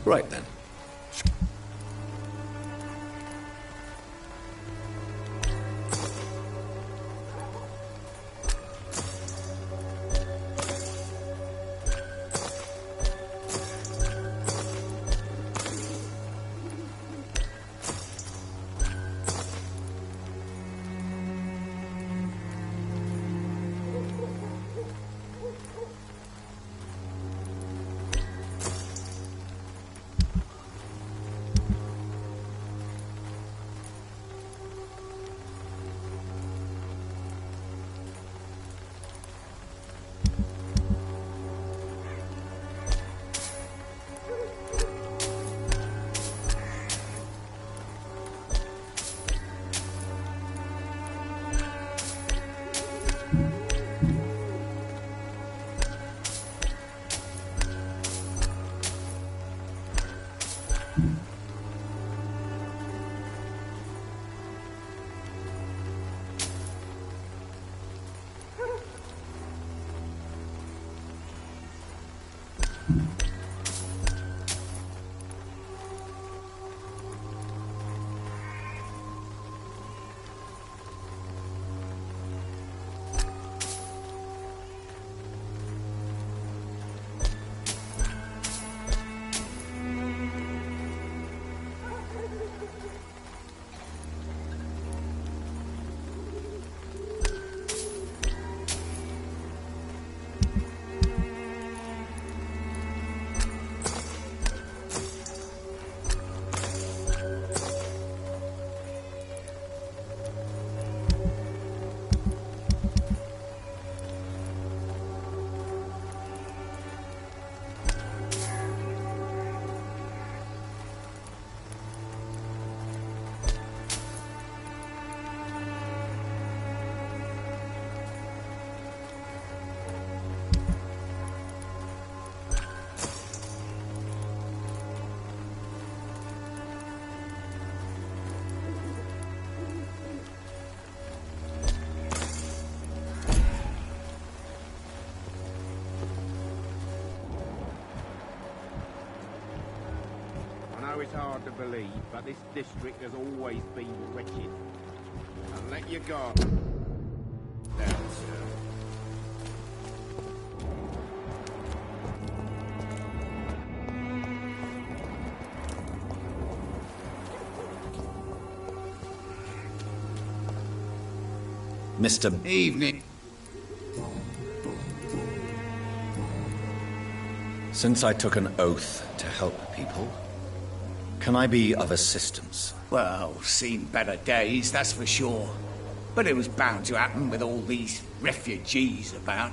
Right then. It's hard to believe, but this district has always been wretched. And let your guard down, sir. Mr. Evening. Since I took an oath to help people, can I be of assistance? Well, seen better days, that's for sure. But it was bound to happen with all these refugees about.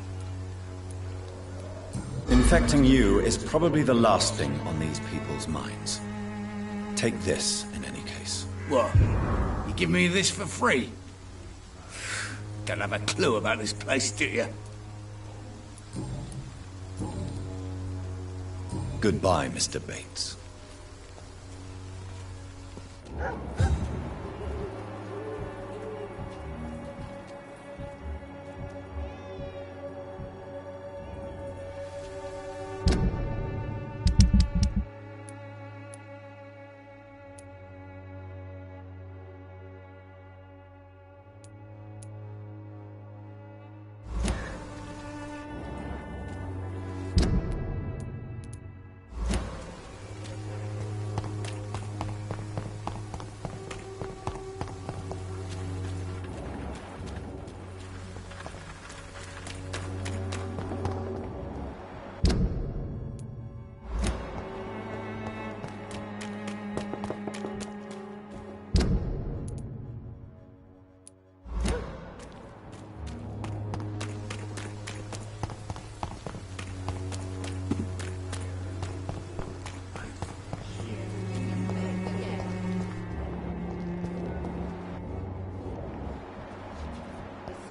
Infecting you is probably the last thing on these people's minds. Take this, in any case. What? You give me this for free? Don't have a clue about this place, do you? Goodbye, Mr. Bates.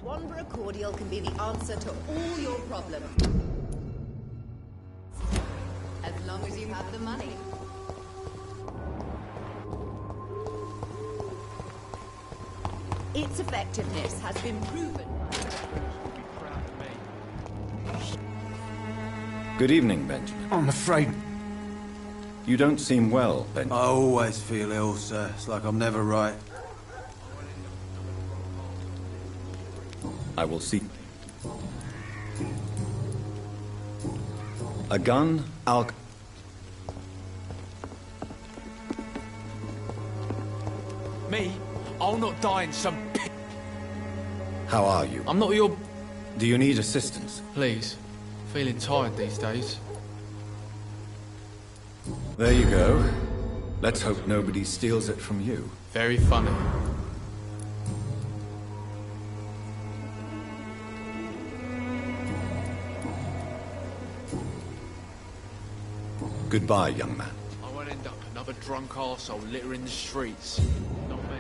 One brew cordial can be the answer to all your problems. As long as you have the money. Its effectiveness has been proven. Good evening, Benjamin. I'm afraid You don't seem well, Benjamin. I always feel ill, sir. It's like I'm never right. I will see. A gun, Me? I'll not die in some How are you? I'm not your... Do you need assistance? Please. Feeling tired these days. There you go. Let's hope nobody steals it from you. Very funny. Goodbye, young man. I won't end up another drunk arsehole littering the streets. Not me.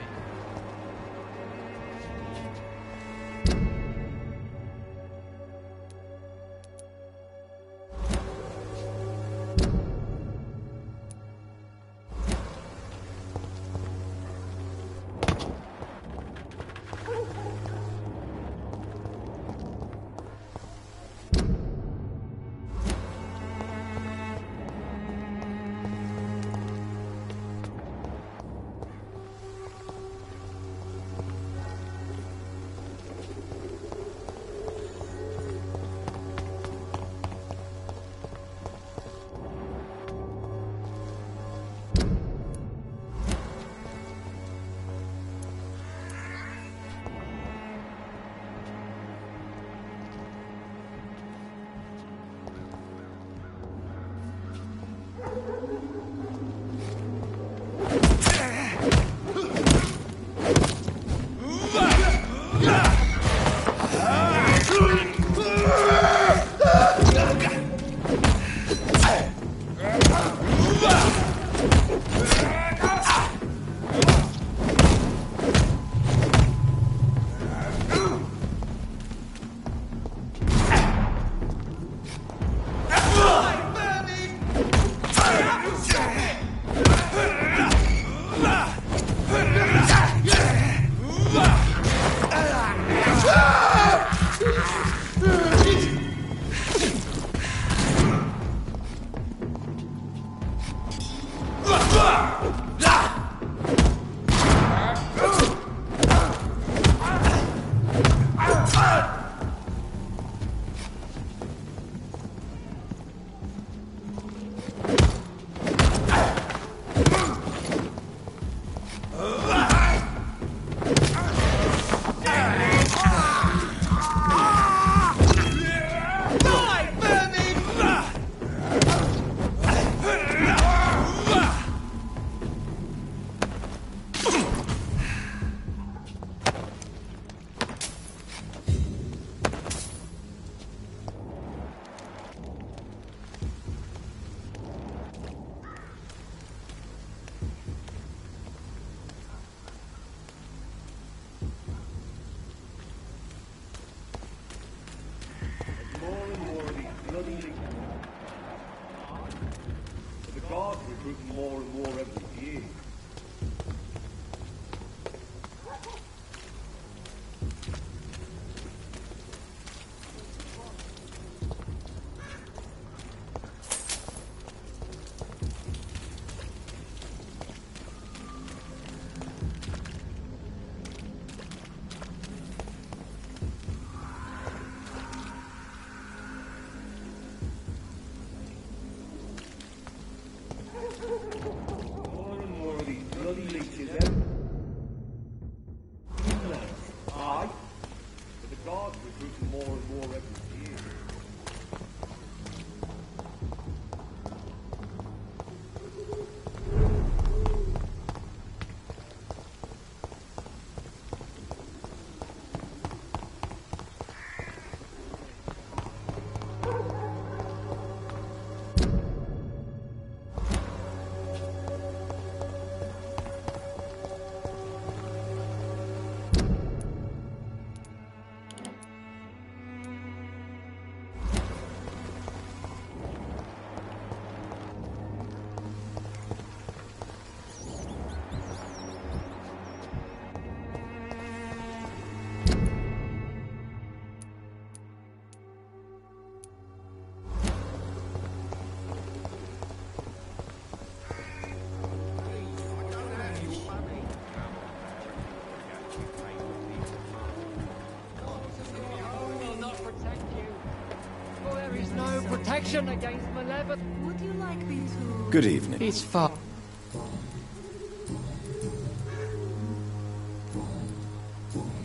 no protection against malevolence. Would you like me to... Good evening. It's far.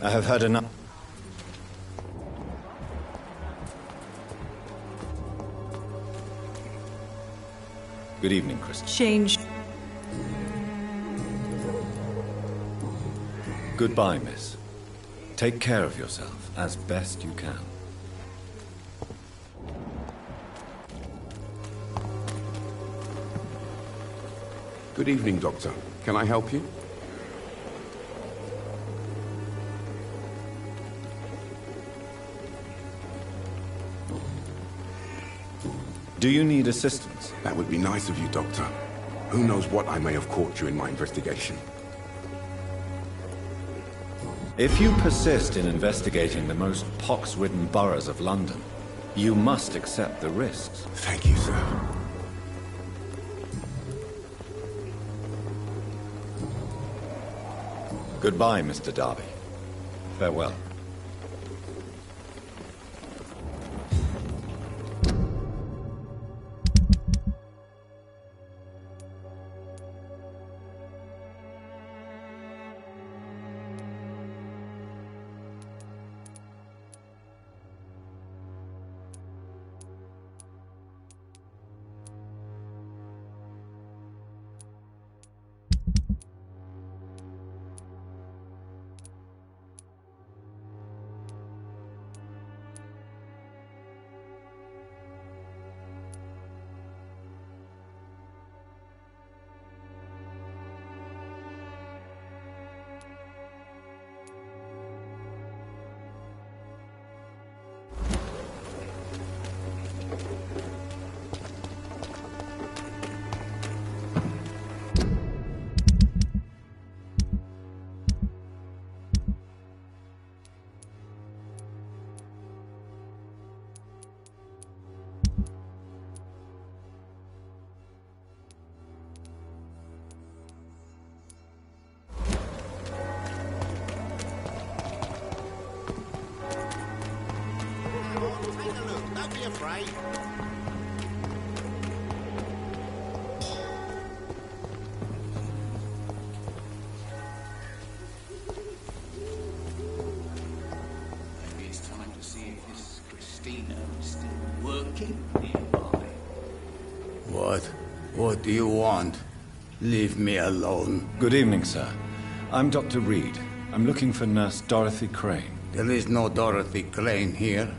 I have heard enough. Good evening, Kristen. Change. Goodbye, miss. Take care of yourself as best you can. Good evening, Doctor. Can I help you? Do you need assistance? That would be nice of you, Doctor. Who knows what I may have caught you in my investigation. If you persist in investigating the most pox-ridden boroughs of London, you must accept the risks. Thank you, sir. Goodbye, Mr. Darby. Farewell. What do you want? Leave me alone. Good evening, sir. I'm Dr. Reed. I'm looking for Nurse Dorothy Crane. There is no Dorothy Crane here.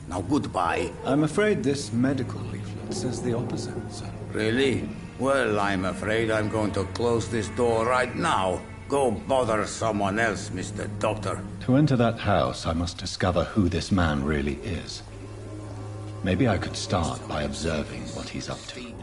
Now goodbye. I'm afraid this medical leaflet says the opposite, sir. Really? Well, I'm afraid I'm going to close this door right now. Go bother someone else, Mr. Doctor. To enter that house, I must discover who this man really is. Maybe I could start by observing what he's up to.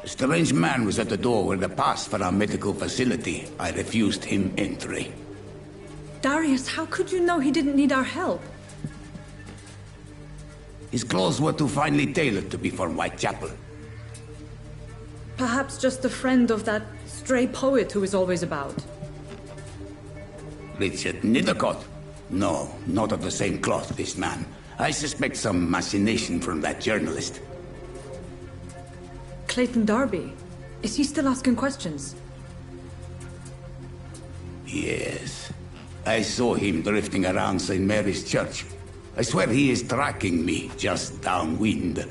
A strange man was at the door with a pass for our medical facility. I refused him entry. Darius, how could you know he didn't need our help? His clothes were too finely tailored to be from Whitechapel. Perhaps just a friend of that stray poet who is always about. Richard Nethercott? No, not of the same cloth, this man. I suspect some machination from that journalist. Clayton Darby. Is he still asking questions? Yes. I saw him drifting around St. Mary's Church. I swear he is tracking me just downwind.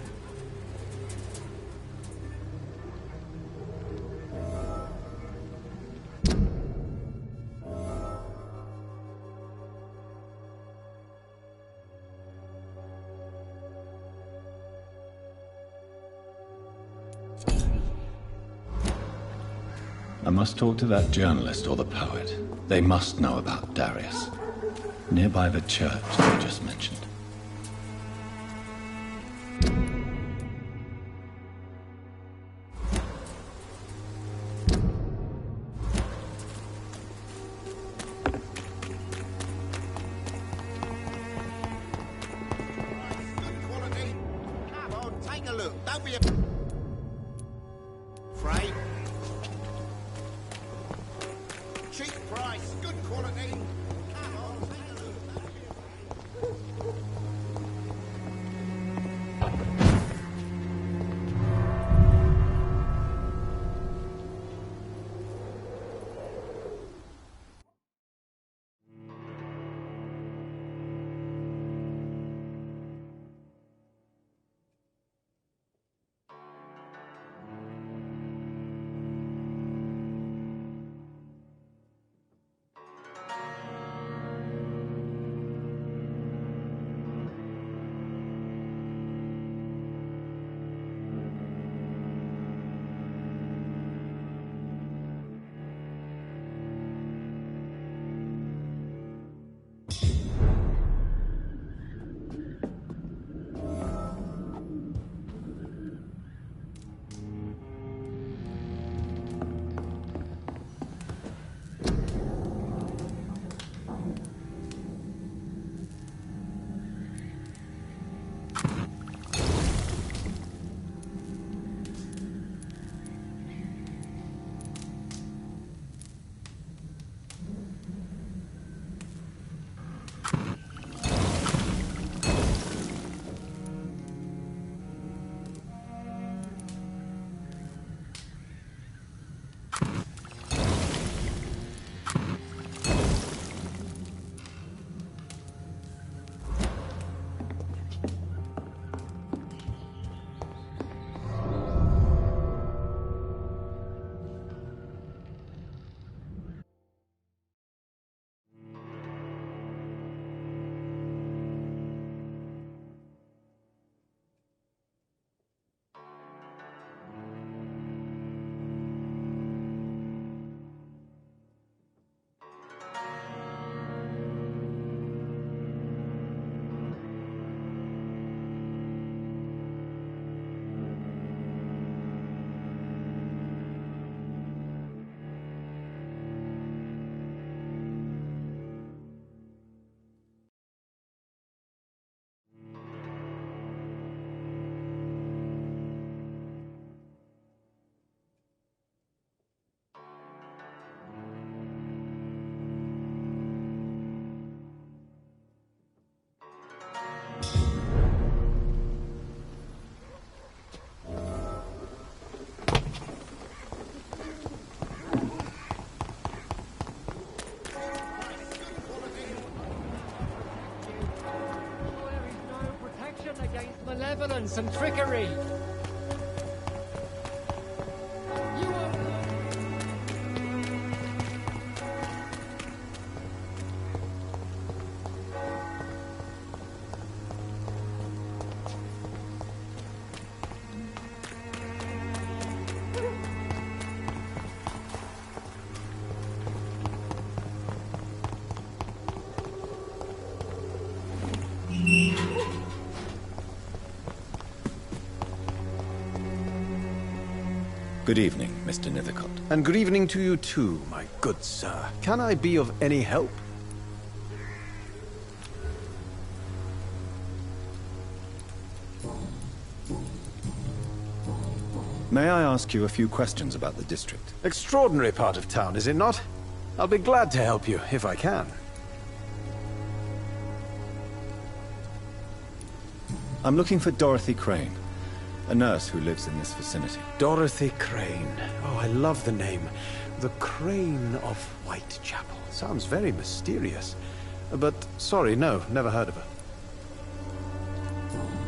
I must talk to that journalist or the poet. They must know about Darius. Nearby the church you just mentioned. Come on, take a look. Don't be afraid. Cheap price, good quality. Come on, take a look. Malevolence and trickery. Good evening, Mr. Nethercott. And good evening to you too, my good sir. Can I be of any help? May I ask you a few questions about the district? Extraordinary part of town, is it not? I'll be glad to help you, if I can. I'm looking for Dorothy Crane, a nurse who lives in this vicinity. Dorothy Crane. Oh, I love the name. The Crane of Whitechapel. Sounds very mysterious. But, sorry, no, never heard of her.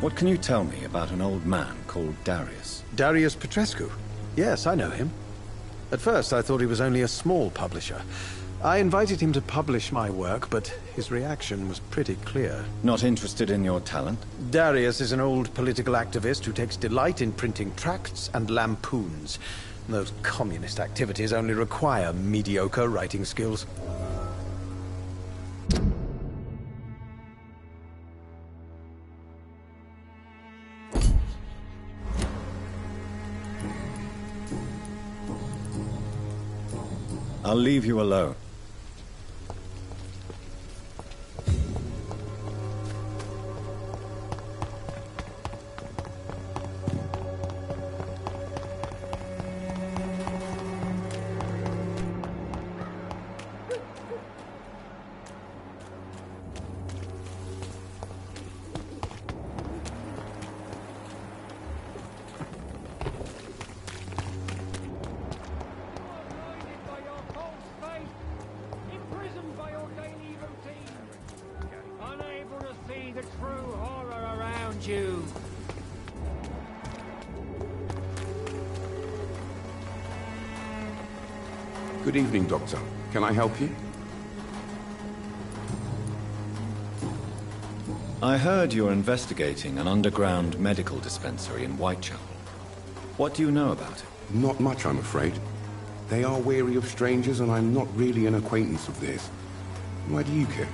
What can you tell me about an old man called Darius? Darius Petrescu? Yes, I know him. At first, I thought he was only a small publisher. I invited him to publish my work, but his reaction was pretty clear. Not interested in your talent? Darius is an old political activist who takes delight in printing tracts and lampoons. Those communist activities only require mediocre writing skills. I'll leave you alone. Good evening, Doctor. Can I help you? I heard you're investigating an underground medical dispensary in Whitechapel. What do you know about it? Not much, I'm afraid. They are wary of strangers, and I'm not really an acquaintance of theirs. Why do you care?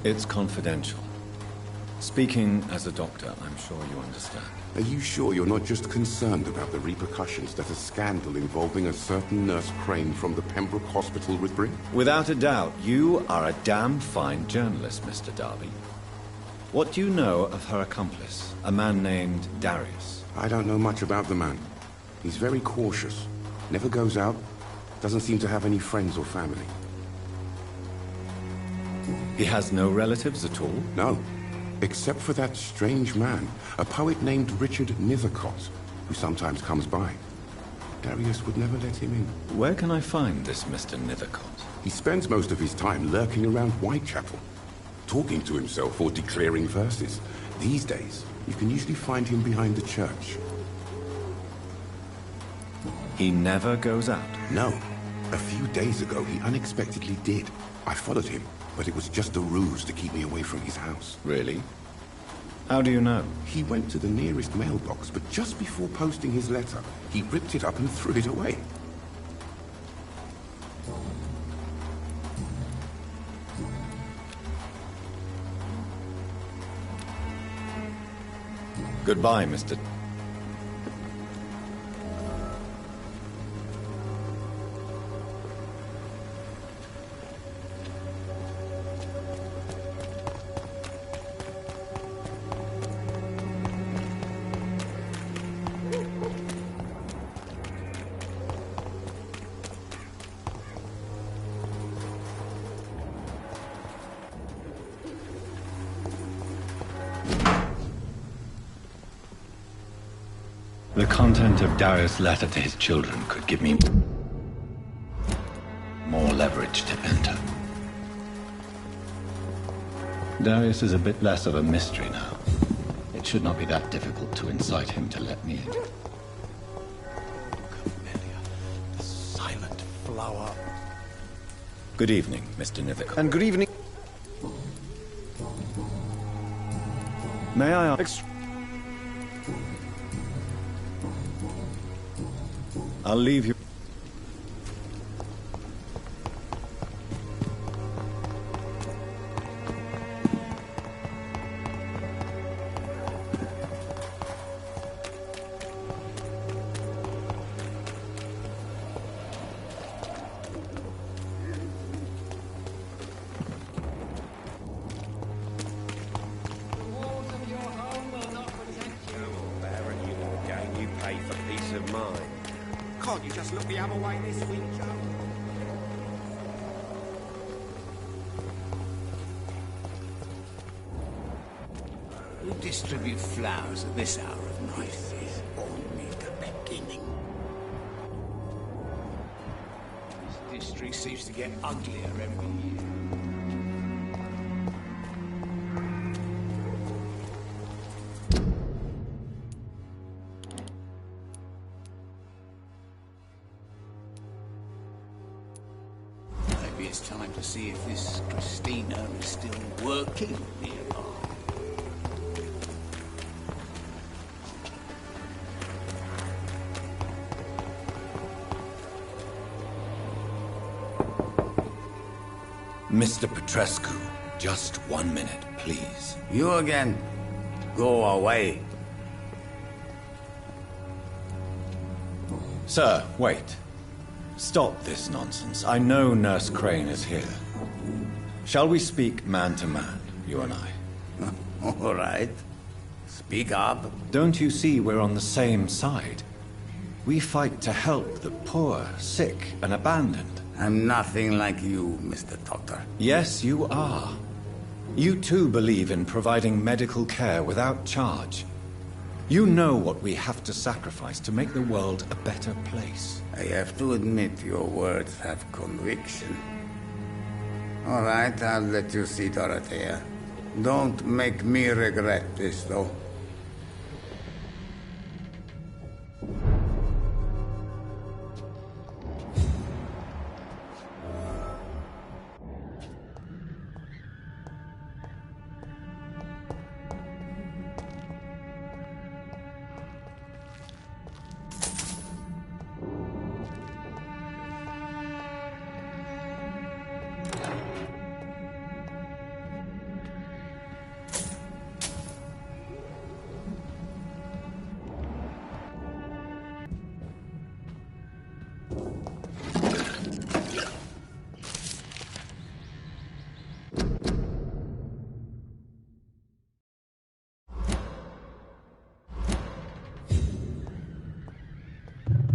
It's confidential. Speaking as a doctor, I'm sure you understand. Are you sure you're not just concerned about the repercussions that a scandal involving a certain Nurse Crane from the Pembroke Hospital would bring? Without a doubt, you are a damn fine journalist, Mr. Darby. What do you know of her accomplice, a man named Darius? I don't know much about the man. He's very cautious. Never goes out. Doesn't seem to have any friends or family. He has no relatives at all? No. Except for that strange man, a poet named Richard Nethercott, who sometimes comes by. Darius would never let him in. Where can I find this Mr. Nethercott? He spends most of his time lurking around Whitechapel, talking to himself or declaring verses. These days, you can usually find him behind the church. He never goes out? No. A few days ago, he unexpectedly did. I followed him, but it was just a ruse to keep me away from his house. Really? How do you know? He went to the nearest mailbox, but just before posting his letter, he ripped it up and threw it away. Goodbye, Mr. The content of Darius' letter to his children could give me more leverage to enter. Darius is a bit less of a mystery now. It should not be that difficult to incite him to let me in. Camellia, the silent flower. Good evening, Mr. Nethercott. And good evening. May I ask... I'll leave you. You pay for peace of mind. Can't you just look the other way this week, Joe? Who distribute flowers at this hour of night? This is only the beginning. This district seems to get uglier every year. Maybe it's time to see if this Christina is still working nearby. Mr. Petrescu, just 1 minute. please. You again. Go away. Sir, wait. Stop this nonsense. I know Nurse Crane is here. Shall we speak man to man, you and I? All right. Speak up. Don't you see we're on the same side? We fight to help the poor, sick, and abandoned. I'm nothing like you, Mr. Doctor. Yes, you are. You too believe in providing medical care without charge. You know what we have to sacrifice to make the world a better place. I have to admit your words have conviction. All right, I'll let you see Dorothea. Don't make me regret this, though.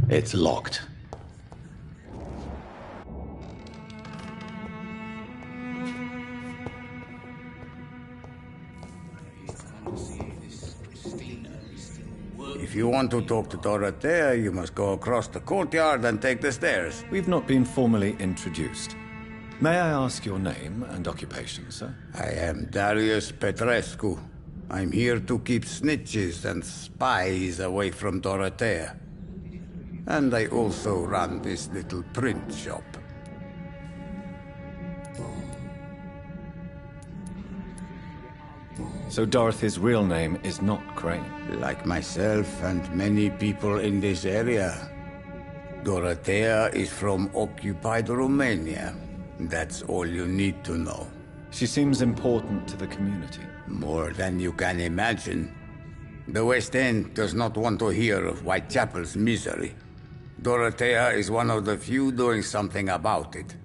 It's locked. If you want to talk to Dorothea, you must go across the courtyard and take the stairs. We've not been formally introduced. May I ask your name and occupation, sir? I am Darius Petrescu. I'm here to keep snitches and spies away from Dorothea. And I also run this little print shop. So Dorothy's real name is not Crane? Like myself and many people in this area. Dorothea is from occupied Romania. That's all you need to know. She seems important to the community. More than you can imagine. The West End does not want to hear of Whitechapel's misery. Dorothea is one of the few doing something about it.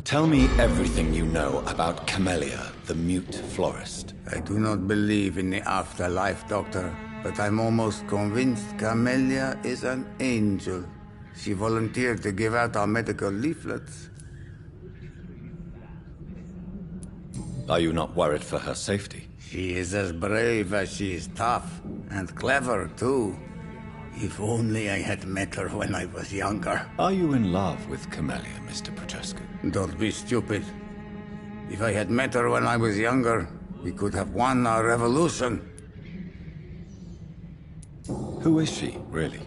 Tell me everything you know about Camellia, the mute florist. I do not believe in the afterlife, Doctor, but I'm almost convinced Camellia is an angel. She volunteered to give out our medical leaflets. Are you not worried for her safety? She is as brave as she is tough, and clever, too. If only I had met her when I was younger. Are you in love with Camellia, Mr. Petrescu? Don't be stupid. If I had met her when I was younger, we could have won our revolution. Who is she, really?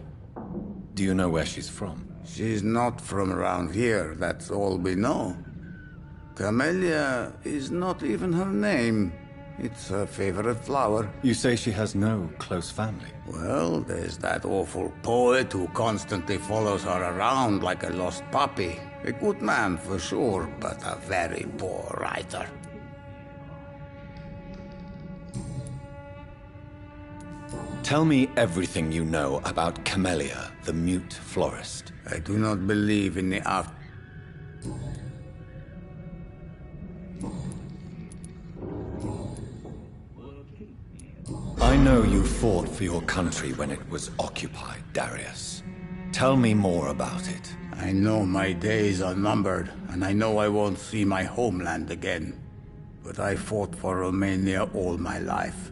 Do you know where she's from? She's not from around here, that's all we know. Camellia is not even her name. It's her favorite flower. You say she has no close family? Well, there's that awful poet who constantly follows her around like a lost puppy. A good man for sure, but a very poor writer. Tell me everything you know about Camellia, the mute florist. I do not believe in the after... I know you fought for your country when it was occupied, Darius. Tell me more about it. I know my days are numbered, and I know I won't see my homeland again. But I fought for Romania all my life,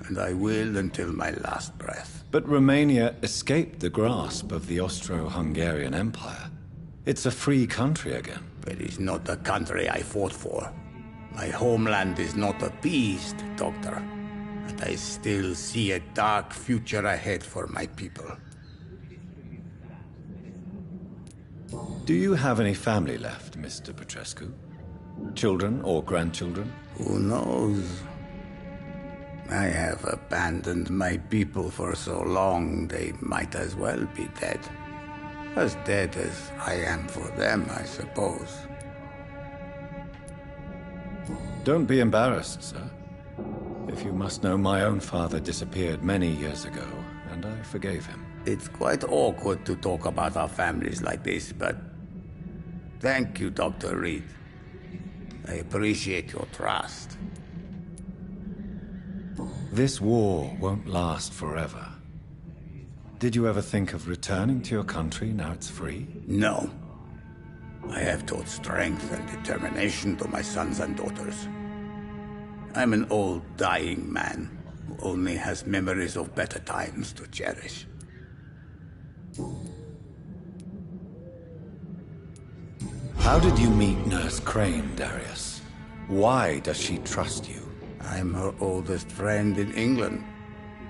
and I will until my last breath. But Romania escaped the grasp of the Austro-Hungarian Empire. It's a free country again. But it's not the country I fought for. My homeland is not appeased, Doctor. And I still see a dark future ahead for my people. Do you have any family left, Mr. Petrescu? Children or grandchildren? Who knows? I have abandoned my people for so long, they might as well be dead. As dead as I am for them, I suppose. Don't be embarrassed, sir. If you must know, my own father disappeared many years ago, and I forgave him. It's quite awkward to talk about our families like this, but thank you, Dr. Reed. I appreciate your trust. This war won't last forever. Did you ever think of returning to your country now it's free? No. I have taught strength and determination to my sons and daughters. I'm an old, dying man who only has memories of better times to cherish. How did you meet Nurse Crane, Darius? Why does she trust you? I'm her oldest friend in England.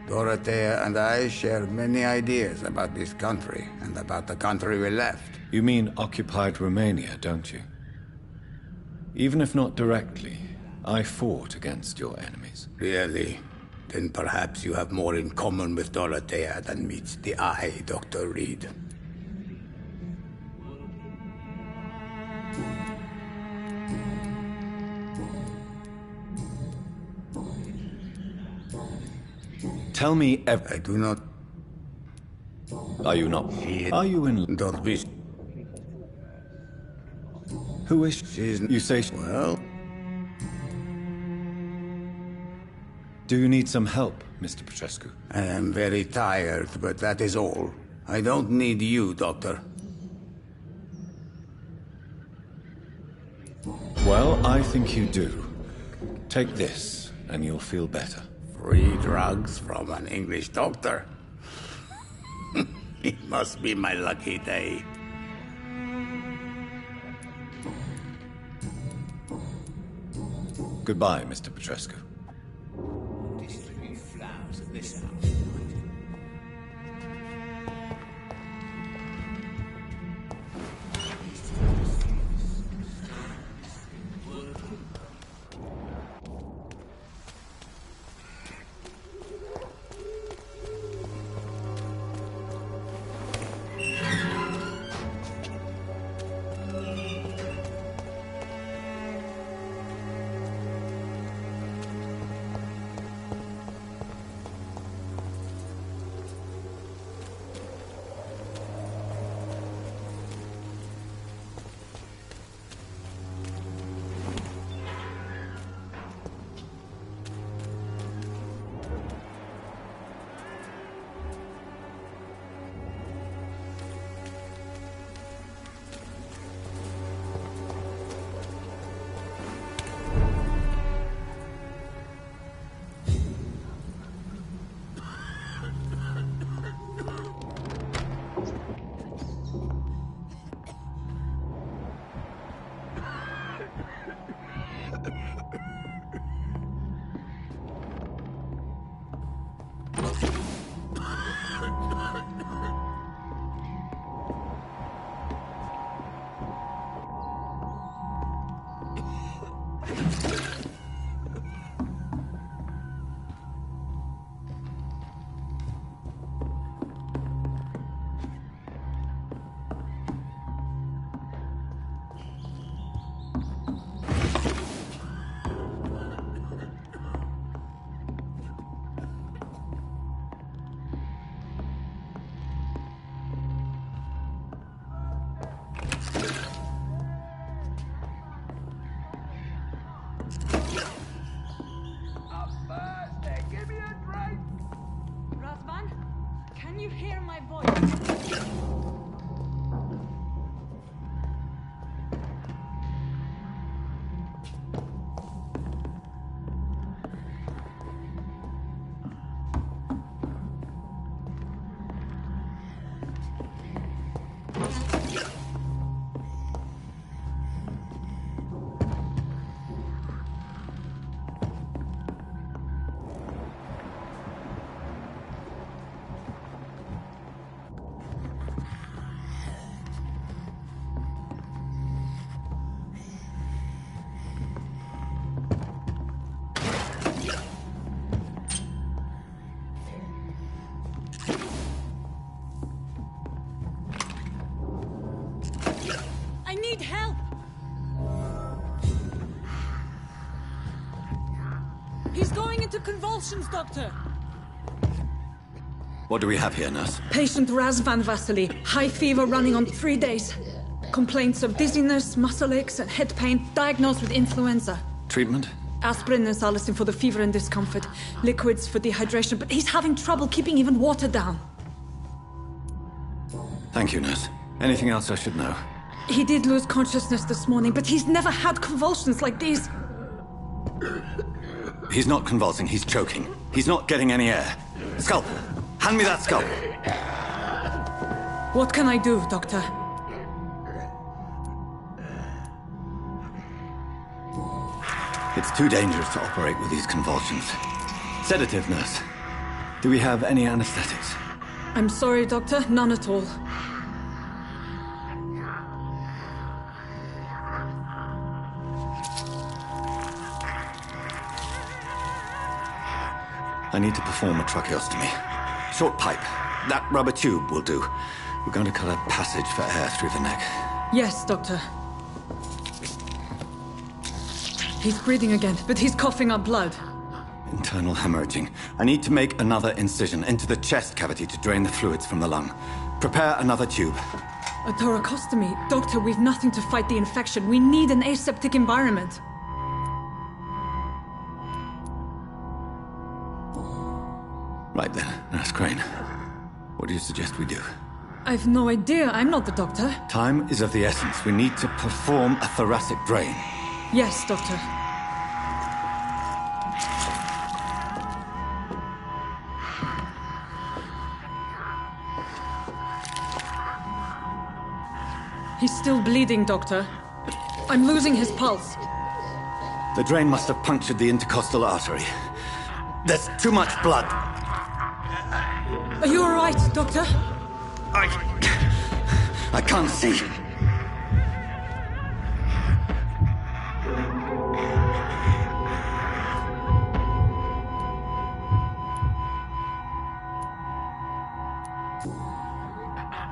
Dorothea and I share many ideas about this country and about the country we left. You mean occupied Romania, don't you? Even if not directly, I fought against your enemies. Really? Then perhaps you have more in common with Dorothea than meets the eye, Dr. Reed. Tell me I do not... Are you not? Are you in... Don't be... Who is... She's... You say... Well... Do you need some help, Mr. Petrescu? I am very tired, but that is all. I don't need you, Doctor. Well, I think you do. Take this, and you'll feel better. Free drugs from an English doctor? It must be my lucky day. Goodbye, Mr. Petrescu. Distribute flowers at this house. Can you hear my voice? to convulsions, Doctor. What do we have here, nurse? Patient Raz Van Vasily. High fever running on 3 days. Complaints of dizziness, muscle aches, and head pain. Diagnosed with influenza. Treatment? Aspirin and salicin for the fever and discomfort. Liquids for dehydration, but he's having trouble keeping even water down. Thank you, nurse. Anything else I should know? He did lose consciousness this morning, but he's never had convulsions like these. He's not convulsing, he's choking. He's not getting any air. Scalpel! Hand me that scalpel! What can I do, Doctor? It's too dangerous to operate with these convulsions. Sedative, nurse. Do we have any anesthetics? I'm sorry, Doctor. None at all. I need to perform a tracheostomy. Short pipe. That rubber tube will do. We're going to cut a passage for air through the neck. Yes, Doctor. He's breathing again, but he's coughing up blood. Internal hemorrhaging. I need to make another incision into the chest cavity to drain the fluids from the lung. Prepare another tube. A thoracostomy. Doctor, we've nothing to fight the infection. We need an aseptic environment. Right then, Nurse Crane. What do you suggest we do? I've no idea. I'm not the doctor. Time is of the essence. We need to perform a thoracic drain. Yes, Doctor. He's still bleeding, Doctor. I'm losing his pulse. The drain must have punctured the intercostal artery. There's too much blood. Are you all right, Doctor? I can't see.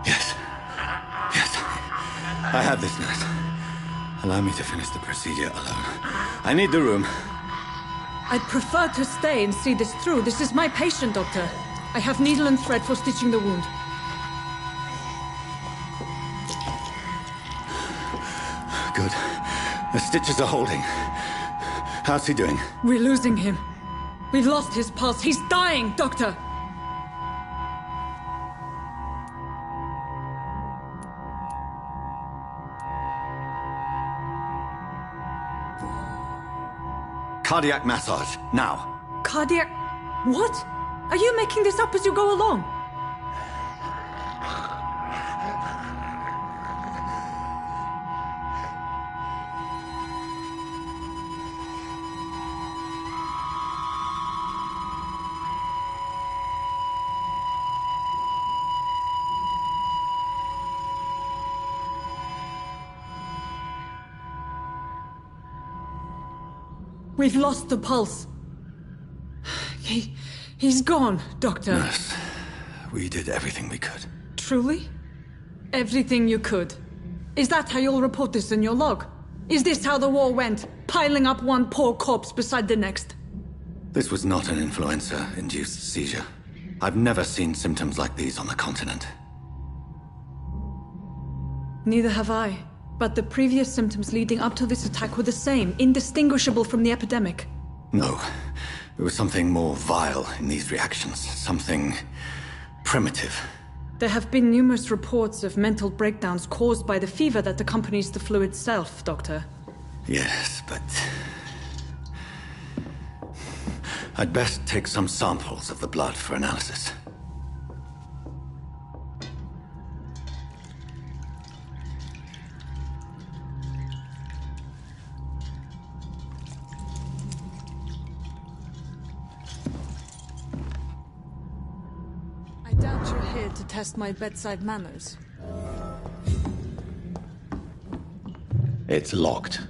Yes, I have this, nurse. Allow me to finish the procedure alone. I need the room. I'd prefer to stay and see this through. This is my patient, Doctor. I have needle and thread for stitching the wound. Good. The stitches are holding. How's he doing? We're losing him. We've lost his pulse. He's dying, Doctor! Cardiac massage, now. Cardiac... What? Are you making this up as you go along? We've lost the pulse. He's gone, Doctor. Nurse, we did everything we could. Truly? Everything you could? Is that how you'll report this in your log? Is this how the war went? Piling up one poor corpse beside the next? This was not an influenza-induced seizure. I've never seen symptoms like these on the continent. Neither have I. But the previous symptoms leading up to this attack were the same, indistinguishable from the epidemic. No. There was something more vile in these reactions. Something primitive. There have been numerous reports of mental breakdowns caused by the fever that accompanies the flu itself, Doctor. Yes, but... I'd best take some samples of the blood for analysis. I doubt you're here to test my bedside manners. It's locked.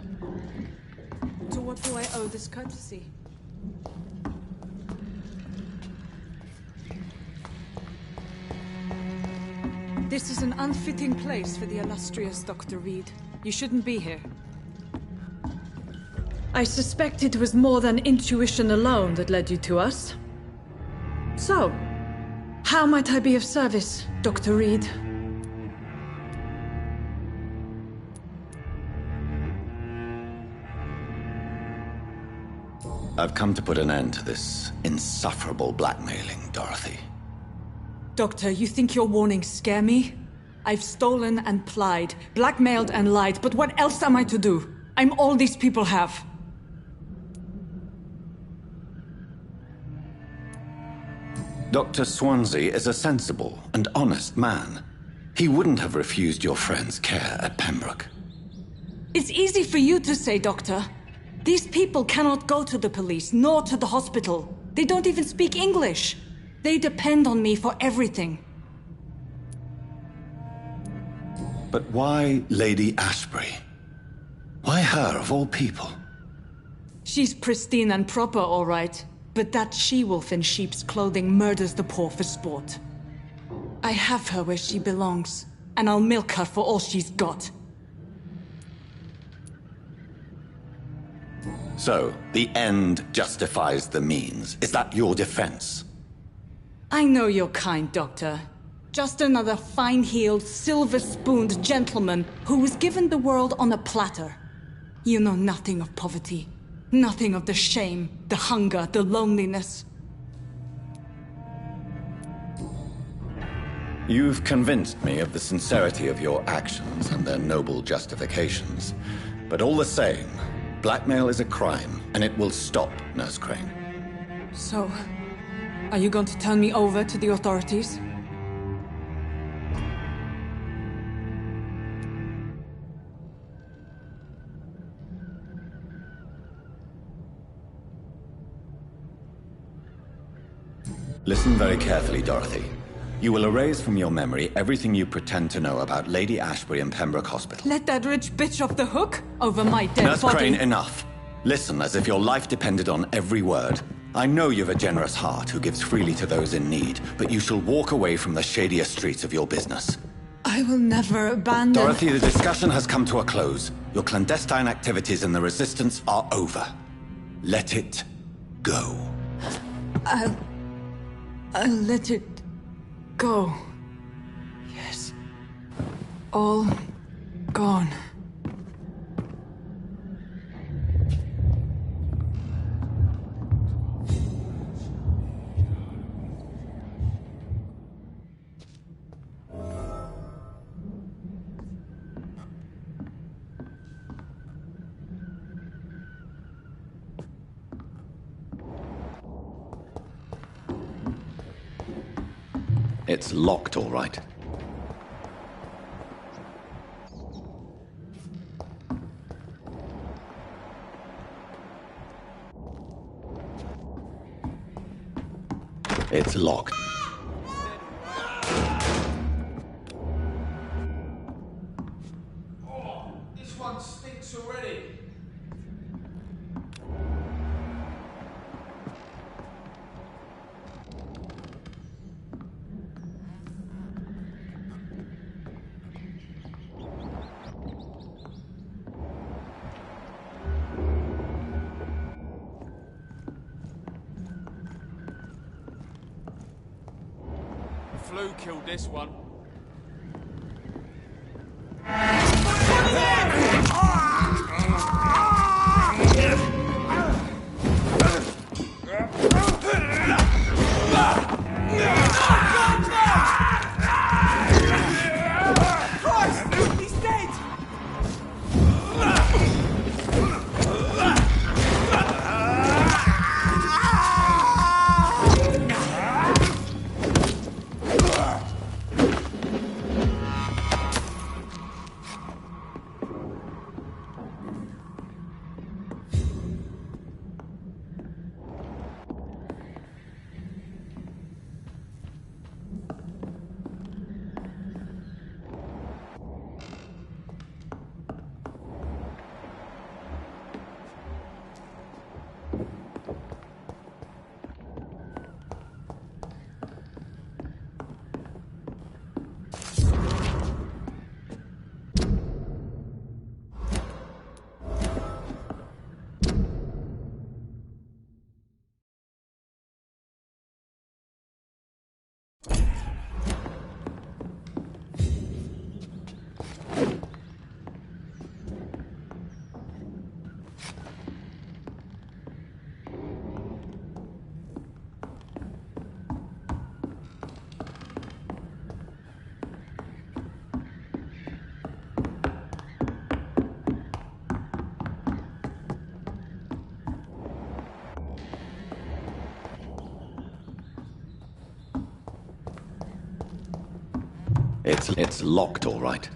To what do I owe this courtesy? This is an unfitting place for the illustrious Dr. Reed. You shouldn't be here. I suspect it was more than intuition alone that led you to us. So, how might I be of service, Dr. Reed? I've come to put an end to this insufferable blackmailing, Dorothy. Doctor, you think your warnings scare me? I've stolen and plied, blackmailed and lied, but what else am I to do? I'm all these people have. Dr. Swansea is a sensible and honest man. He wouldn't have refused your friend's care at Pembroke. It's easy for you to say, Doctor. These people cannot go to the police, nor to the hospital. They don't even speak English. They depend on me for everything. But why Lady Ashbury? Why her, of all people? She's pristine and proper, all right. But that she-wolf in sheep's clothing murders the poor for sport. I have her where she belongs, and I'll milk her for all she's got. So, the end justifies the means. Is that your defense? I know you're kind, Doctor. Just another fine-heeled, silver-spooned gentleman who was given the world on a platter. You know nothing of poverty. Nothing of the shame, the hunger, the loneliness. You've convinced me of the sincerity of your actions and their noble justifications. But all the same, blackmail is a crime, and it will stop, Nurse Crane. So, are you going to turn me over to the authorities? Listen very carefully, Dorothy. You will erase from your memory everything you pretend to know about Lady Ashbury and Pembroke Hospital. Let that rich bitch off the hook over my dead Nurse body. Crane, enough. Listen as if your life depended on every word. I know you've a generous heart who gives freely to those in need, but you shall walk away from the shadier streets of your business. I will never abandon... Dorothy, the discussion has come to a close. Your clandestine activities in the Resistance are over. Let it go. I'll let it go. Yes. All gone. It's locked, all right. It's locked. Oh, this one stinks already. Flu killed this one. It's locked, all right.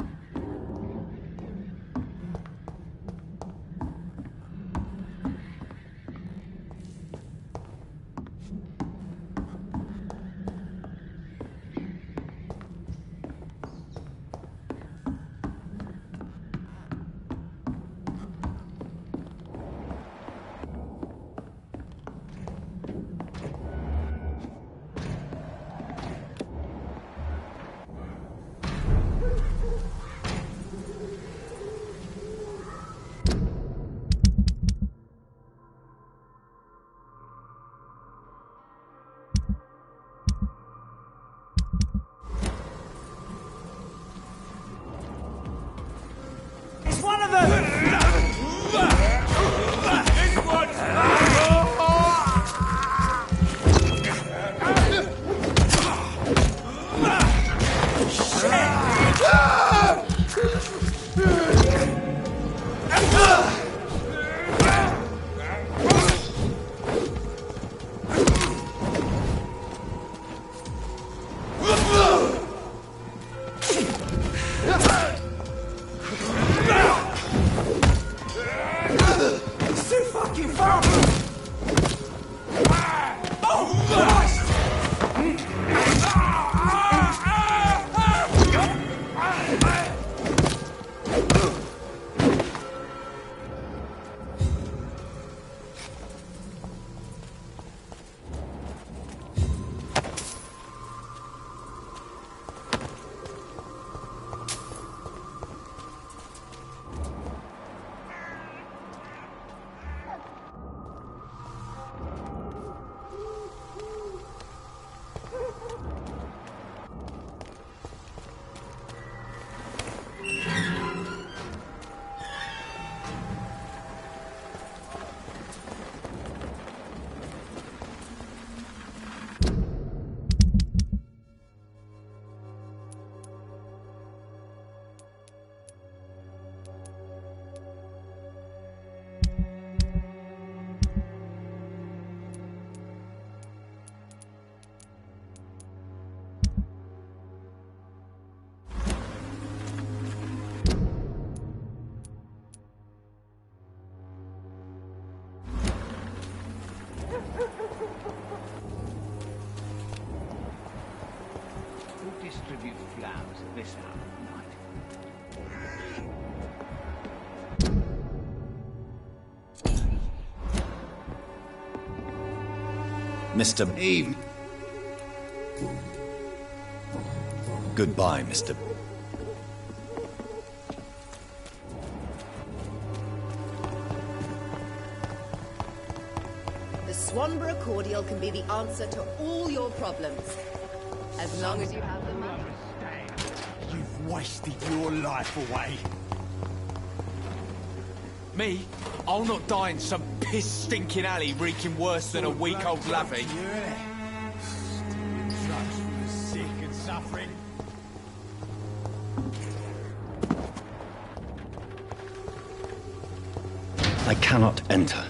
Distribute flowers at this hour of night. Mr. Eve. Goodbye, Mr. The Swanborough cordial can be the answer to all your problems. As long as you have the money. You've wasted your life away. Me? I'll not die in some piss-stinking alley reeking worse than a week-old lavvy. Yeah. Stealing drugs from the sick and suffering. I cannot enter.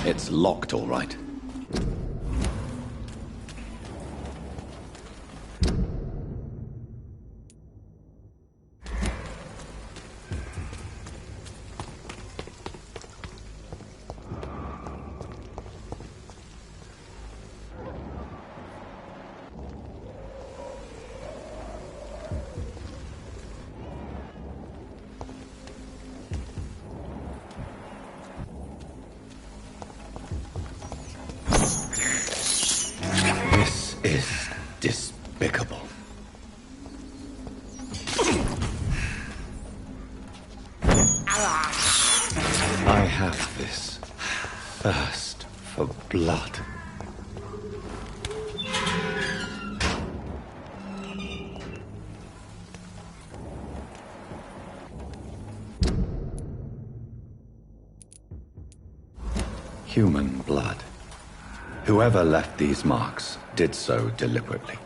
It's locked, all right. Is despicable. I have this thirst for blood. Human blood. Whoever left these marks did so deliberately.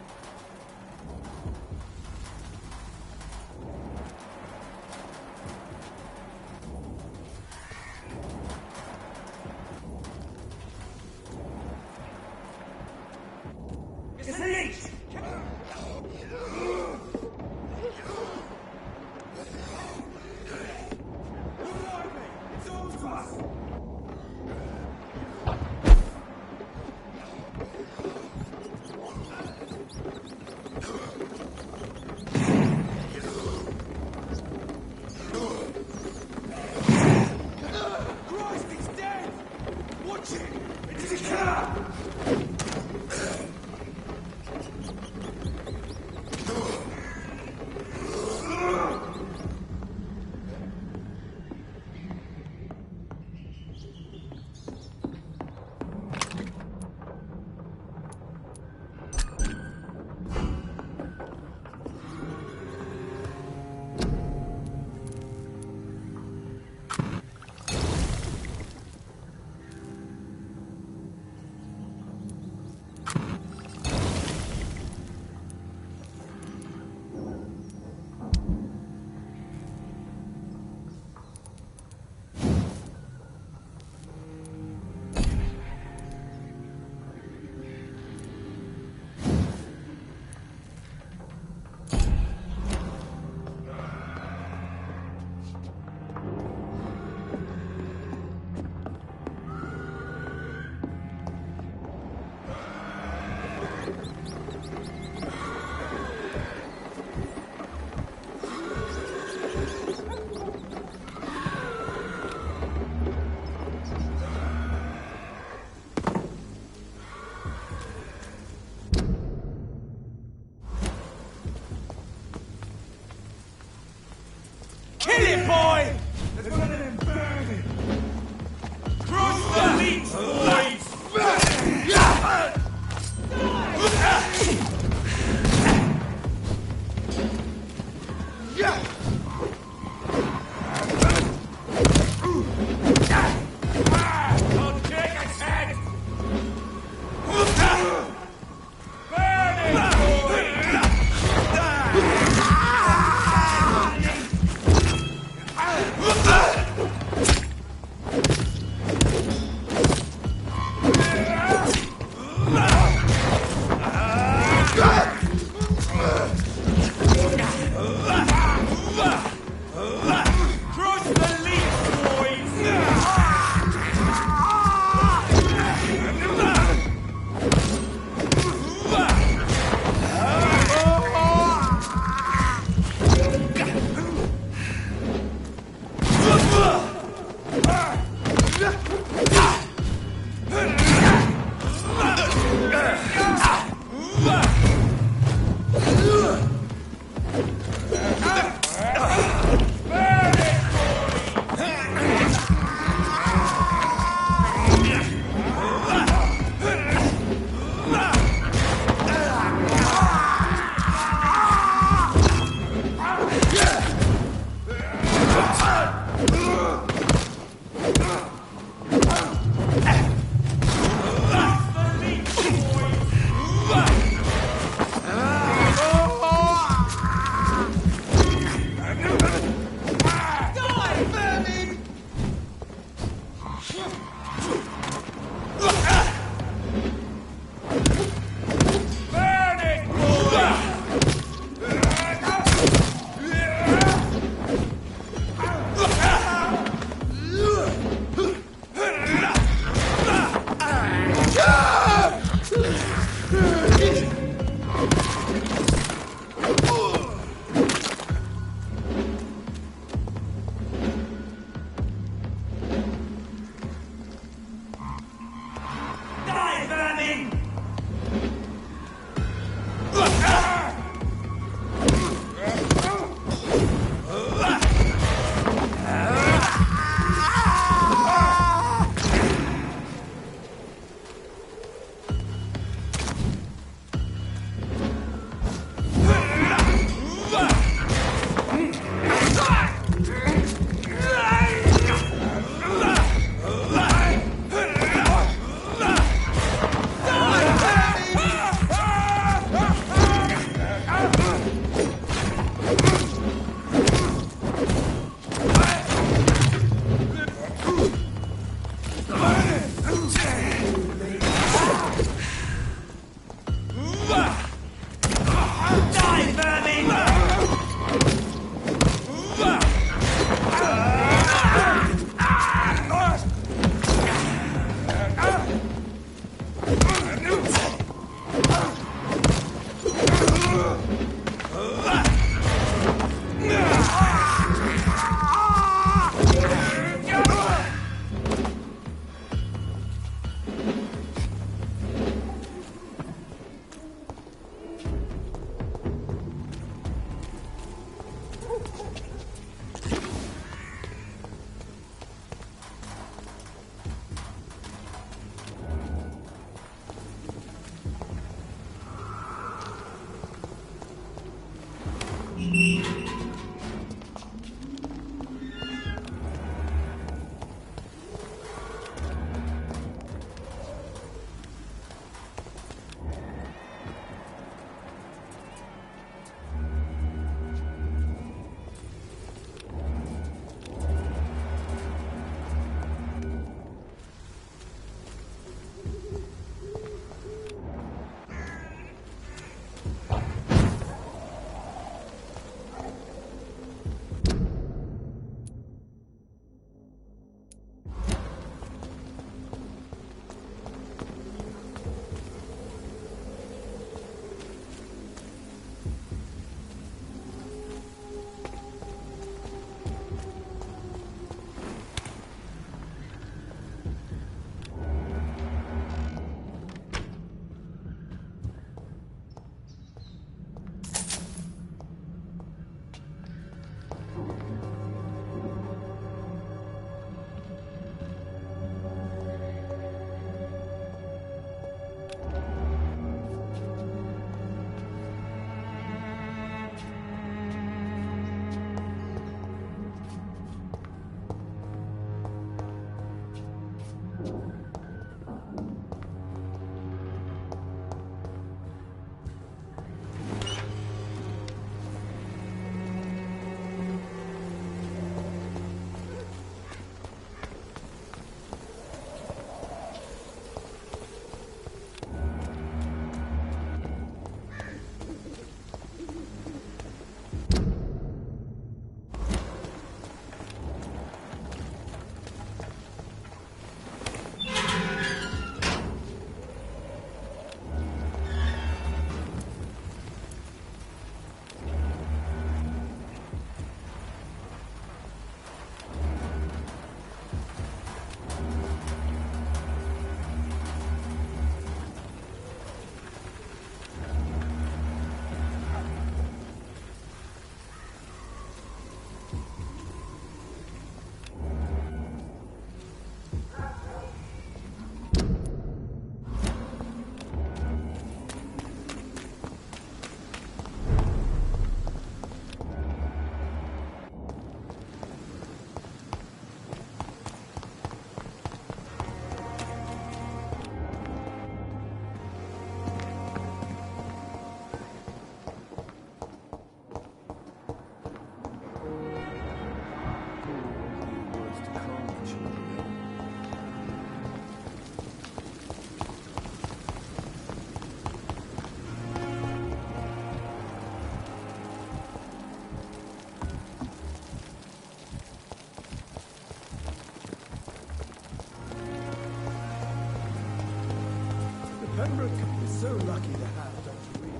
Pembroke is so lucky to have Dr. Reed.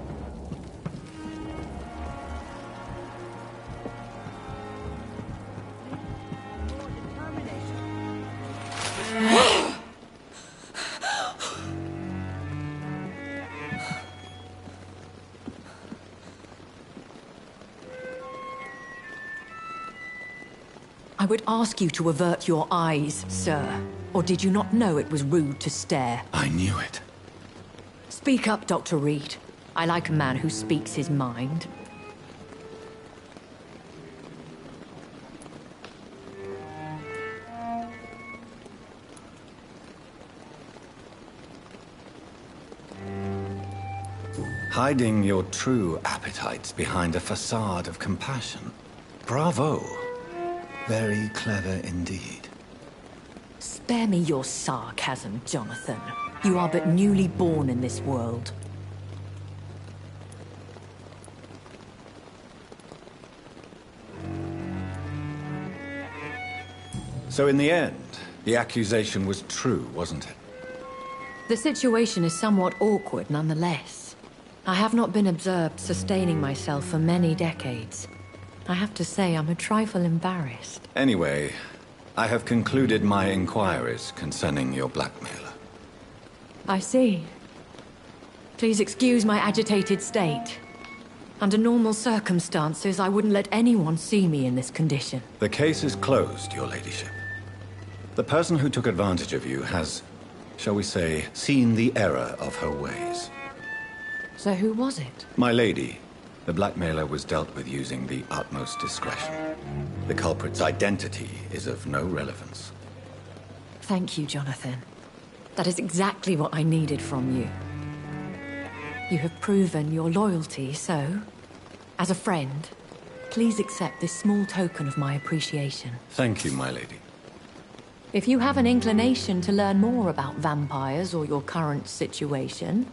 I would ask you to avert your eyes, sir. Or did you not know it was rude to stare? I knew it. Speak up, Dr. Reed. I like a man who speaks his mind. Hiding your true appetites behind a facade of compassion. Bravo. Very clever indeed. Spare me your sarcasm, Jonathan. You are but newly born in this world. So in the end, the accusation was true, wasn't it? The situation is somewhat awkward nonetheless. I have not been observed sustaining myself for many decades. I have to say I'm a trifle embarrassed. Anyway, I have concluded my inquiries concerning your blackmailer. I see. Please excuse my agitated state. Under normal circumstances, I wouldn't let anyone see me in this condition. The case is closed, your ladyship. The person who took advantage of you has, shall we say, seen the error of her ways. So who was it? My lady, The blackmailer was dealt with using the utmost discretion. The culprit's identity is of no relevance. Thank you, Jonathan. That is exactly what I needed from you. You have proven your loyalty, so, as a friend, please accept this small token of my appreciation. Thank you, my lady. If you have an inclination to learn more about vampires or your current situation,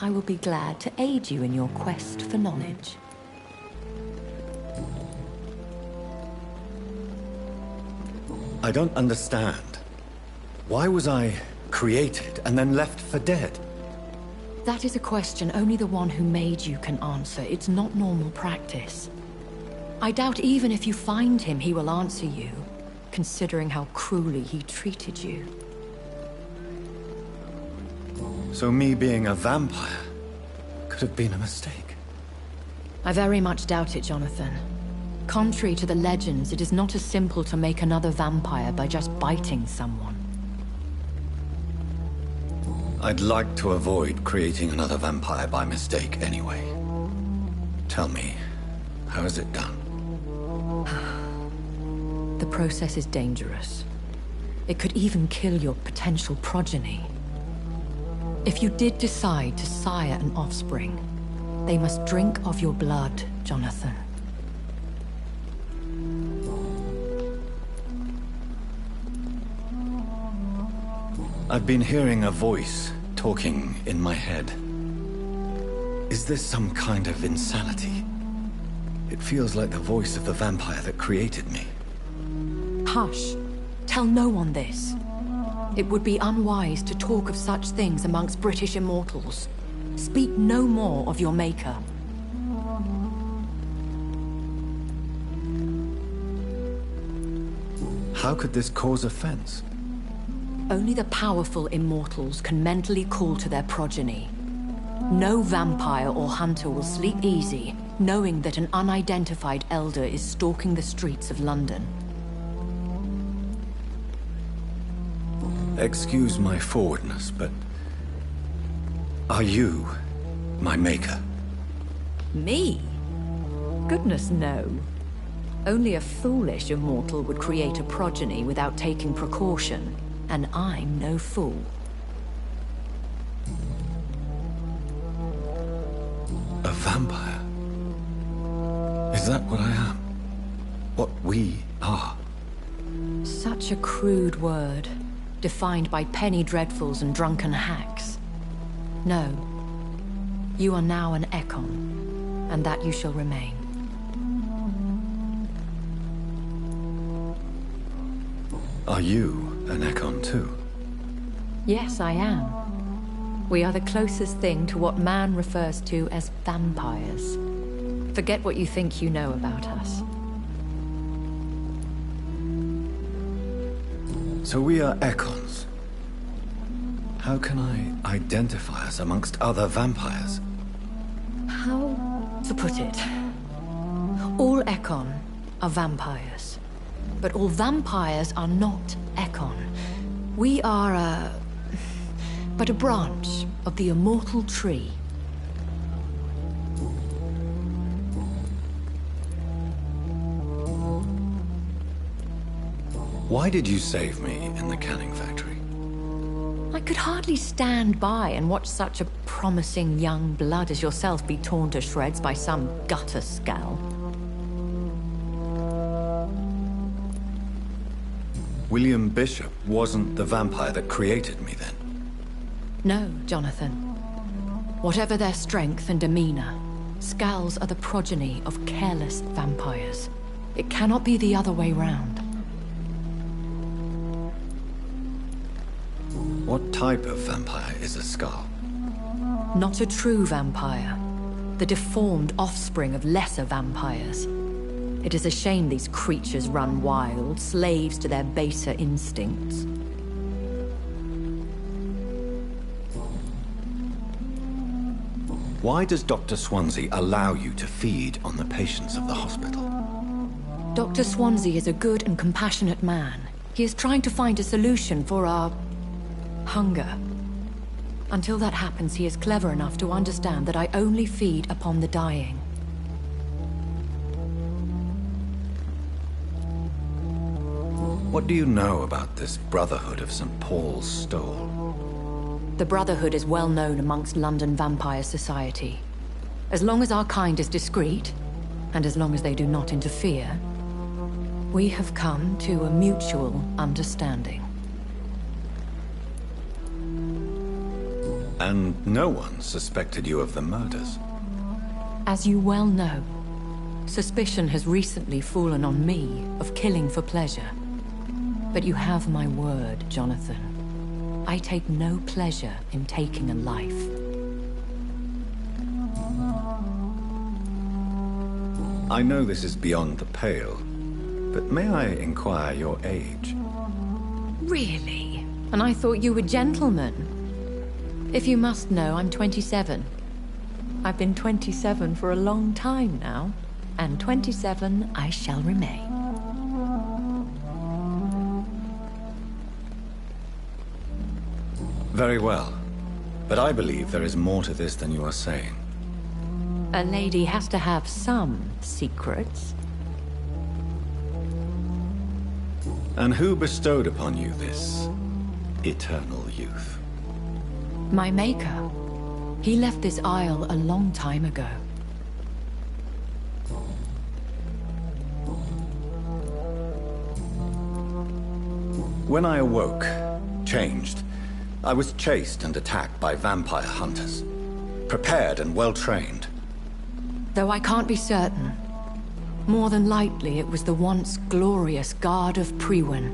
I will be glad to aid you in your quest for knowledge. I don't understand. Why was I created and then left for dead? That is a question only the one who made you can answer. It's not normal practice. I doubt even if you find him, he will answer you, considering how cruelly he treated you. So me being a vampire could have been a mistake. I very much doubt it, Jonathan. Contrary to the legends, it is not as simple to make another vampire by just biting someone. I'd like to avoid creating another vampire by mistake anyway. Tell me, how is it done? The process is dangerous. It could even kill your potential progeny. If you did decide to sire an offspring, they must drink of your blood, Jonathan. I've been hearing a voice talking in my head. Is this some kind of insanity? It feels like the voice of the vampire that created me. Hush. Tell no one this. It would be unwise to talk of such things amongst British immortals. Speak no more of your maker. How could this cause offense? Only the powerful immortals can mentally call to their progeny. No vampire or hunter will sleep easy, knowing that an unidentified elder is stalking the streets of London. Excuse my forwardness, but... are you my maker? Me? Goodness, no. Only a foolish immortal would create a progeny without taking precaution. And I'm no fool. A vampire? Is that what I am? What we are? Such a crude word, defined by penny dreadfuls and drunken hacks. No. You are now an Ekon, and that you shall remain. Are you an Ekon too? Yes, I am. We are the closest thing to what man refers to as vampires. Forget what you think you know about us. So we are Ekons. How can I identify us amongst other vampires? How to put it? All Ekon are vampires. But all vampires are not Ekon. We are but a branch of the immortal tree. Why did you save me in the canning factory? I could hardly stand by and watch such a promising young blood as yourself be torn to shreds by some gutter scowl. William Bishop wasn't the vampire that created me then? No, Jonathan. Whatever their strength and demeanor, Scowls are the progeny of careless vampires. It cannot be the other way round. What type of vampire is a Skull? Not a true vampire. The deformed offspring of lesser vampires. It is a shame these creatures run wild, slaves to their baser instincts. Why does Dr. Swansea allow you to feed on the patients of the hospital? Dr. Swansea is a good and compassionate man. He is trying to find a solution for our hunger. Until that happens, he is clever enough to understand that I only feed upon the dying. What do you know about this Brotherhood of St. Paul's Stole? The Brotherhood is well known amongst London vampire society. As long as our kind is discreet, and as long as they do not interfere, we have come to a mutual understanding. And no one suspected you of the murders? As you well know, suspicion has recently fallen on me of killing for pleasure. But you have my word, Jonathan. I take no pleasure in taking a life. I know this is beyond the pale, but may I inquire your age? Really? And I thought you were gentlemen. If you must know, I'm 27. I've been 27 for a long time now, and 27 I shall remain. Very well. But I believe there is more to this than you are saying. A lady has to have some secrets. And who bestowed upon you this eternal youth? My maker. He left this isle a long time ago. When I awoke, changed, I was chased and attacked by vampire hunters. Prepared and well-trained. Though I can't be certain. More than likely, it was the once glorious Guard of Priwen.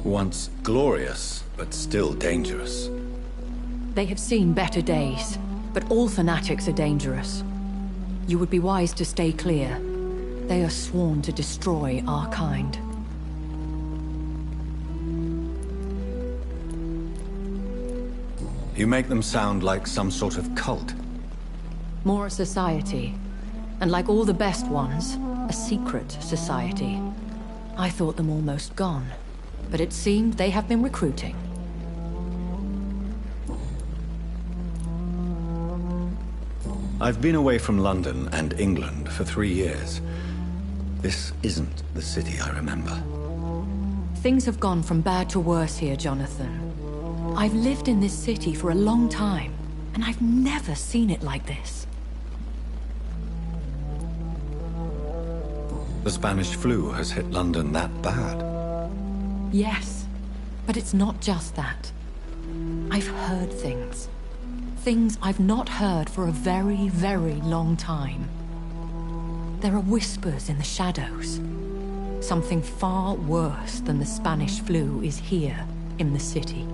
Once glorious, but still dangerous. They have seen better days, but all fanatics are dangerous. You would be wise to stay clear. They are sworn to destroy our kind. You make them sound like some sort of cult. More a society. And like all the best ones, a secret society. I thought them almost gone. But it seemed they have been recruiting. I've been away from London and England for 3 years. This isn't the city I remember. Things have gone from bad to worse here, Jonathan. I've lived in this city for a long time, and I've never seen it like this. The Spanish flu has hit London that bad. Yes, but it's not just that. I've heard things. Things I've not heard for a very, very long time. There are whispers in the shadows. Something far worse than the Spanish flu is here in the city.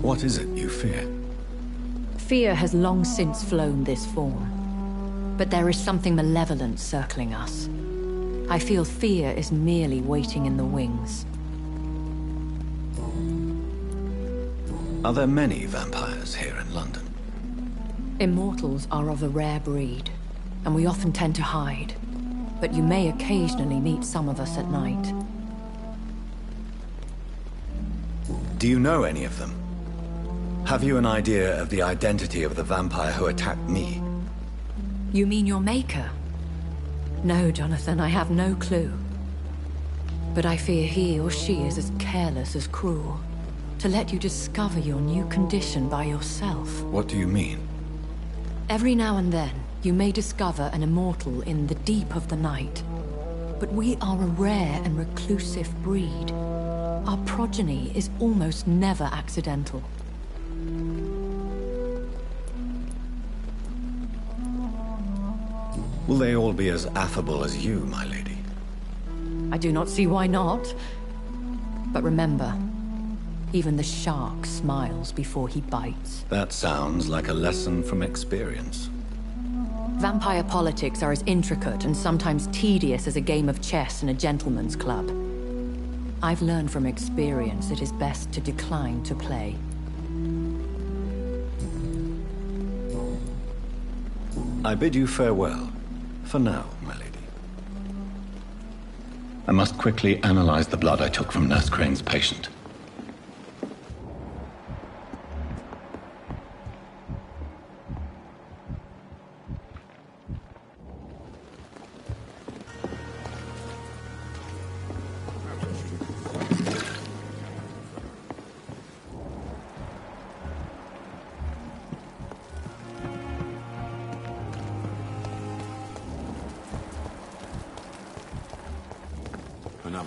What is it you fear? Fear has long since flown this form. But there is something malevolent circling us. I feel fear is merely waiting in the wings. Are there many vampires here in London? Immortals are of a rare breed, and we often tend to hide. But you may occasionally meet some of us at night. Do you know any of them? Have you an idea of the identity of the vampire who attacked me? You mean your maker? No, Jonathan, I have no clue. But I fear he or she is as careless as cruel. To let you discover your new condition by yourself. What do you mean? Every now and then, you may discover an immortal in the deep of the night. But we are a rare and reclusive breed. Our progeny is almost never accidental. Will they all be as affable as you, my lady? I do not see why not. But remember, even the shark smiles before he bites. That sounds like a lesson from experience. Vampire politics are as intricate and sometimes tedious as a game of chess in a gentleman's club. I've learned from experience it is best to decline to play. I bid you farewell. For now, my lady. I must quickly analyze the blood I took from Nurse Crane's patient.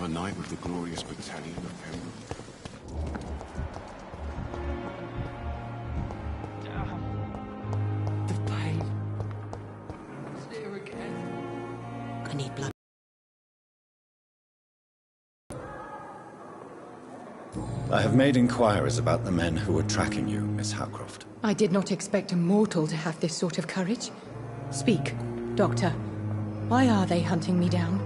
night with the glorious battalion of Pembroke. The pain. It's here again. I need blood. I have made inquiries about the men who were tracking you, Miss Howcroft. I did not expect a mortal to have this sort of courage. Speak, Doctor. Why are they hunting me down?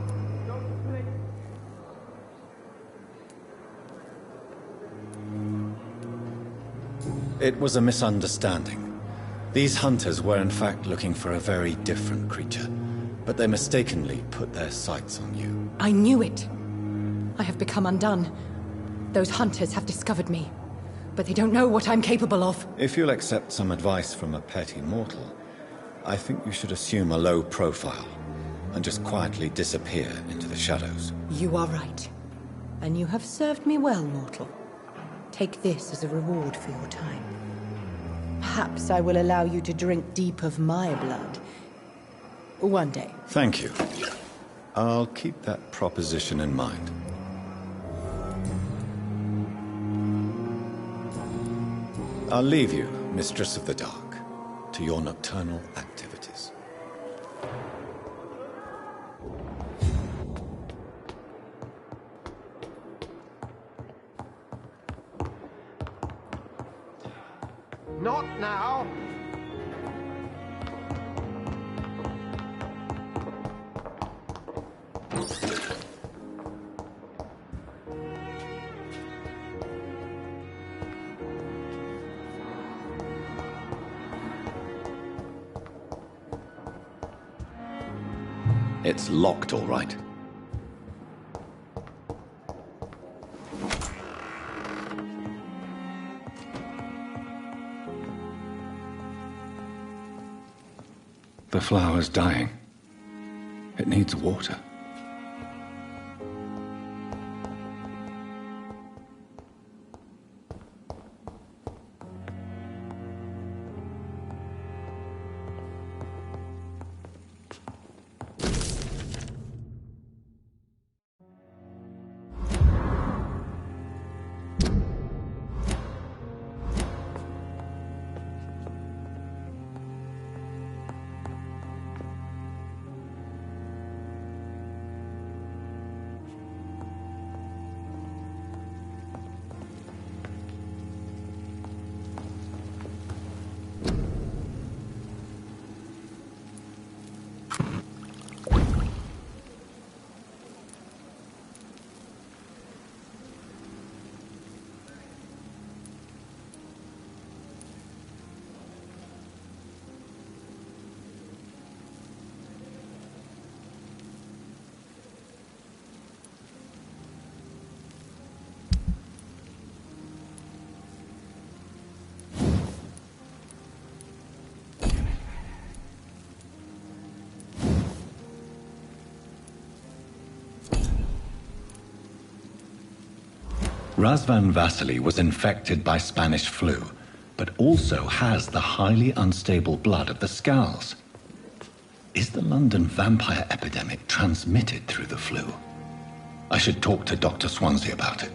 It was a misunderstanding. These hunters were in fact looking for a very different creature, but they mistakenly put their sights on you. I knew it. I have become undone. Those hunters have discovered me, but they don't know what I'm capable of. If you'll accept some advice from a petty mortal, I think you should assume a low profile and just quietly disappear into the shadows. You are right. And you have served me well, mortal. Take this as a reward for your time. Perhaps I will allow you to drink deep of my blood. One day. Thank you. I'll keep that proposition in mind. I'll leave you, Mistress of the Dark, to your nocturnal activities. Not now! It's locked, all right. The flower's dying. It needs water. Razvan Vasily was infected by Spanish flu, but also has the highly unstable blood of the Scowls. Is the London vampire epidemic transmitted through the flu? I should talk to Dr. Swansea about it.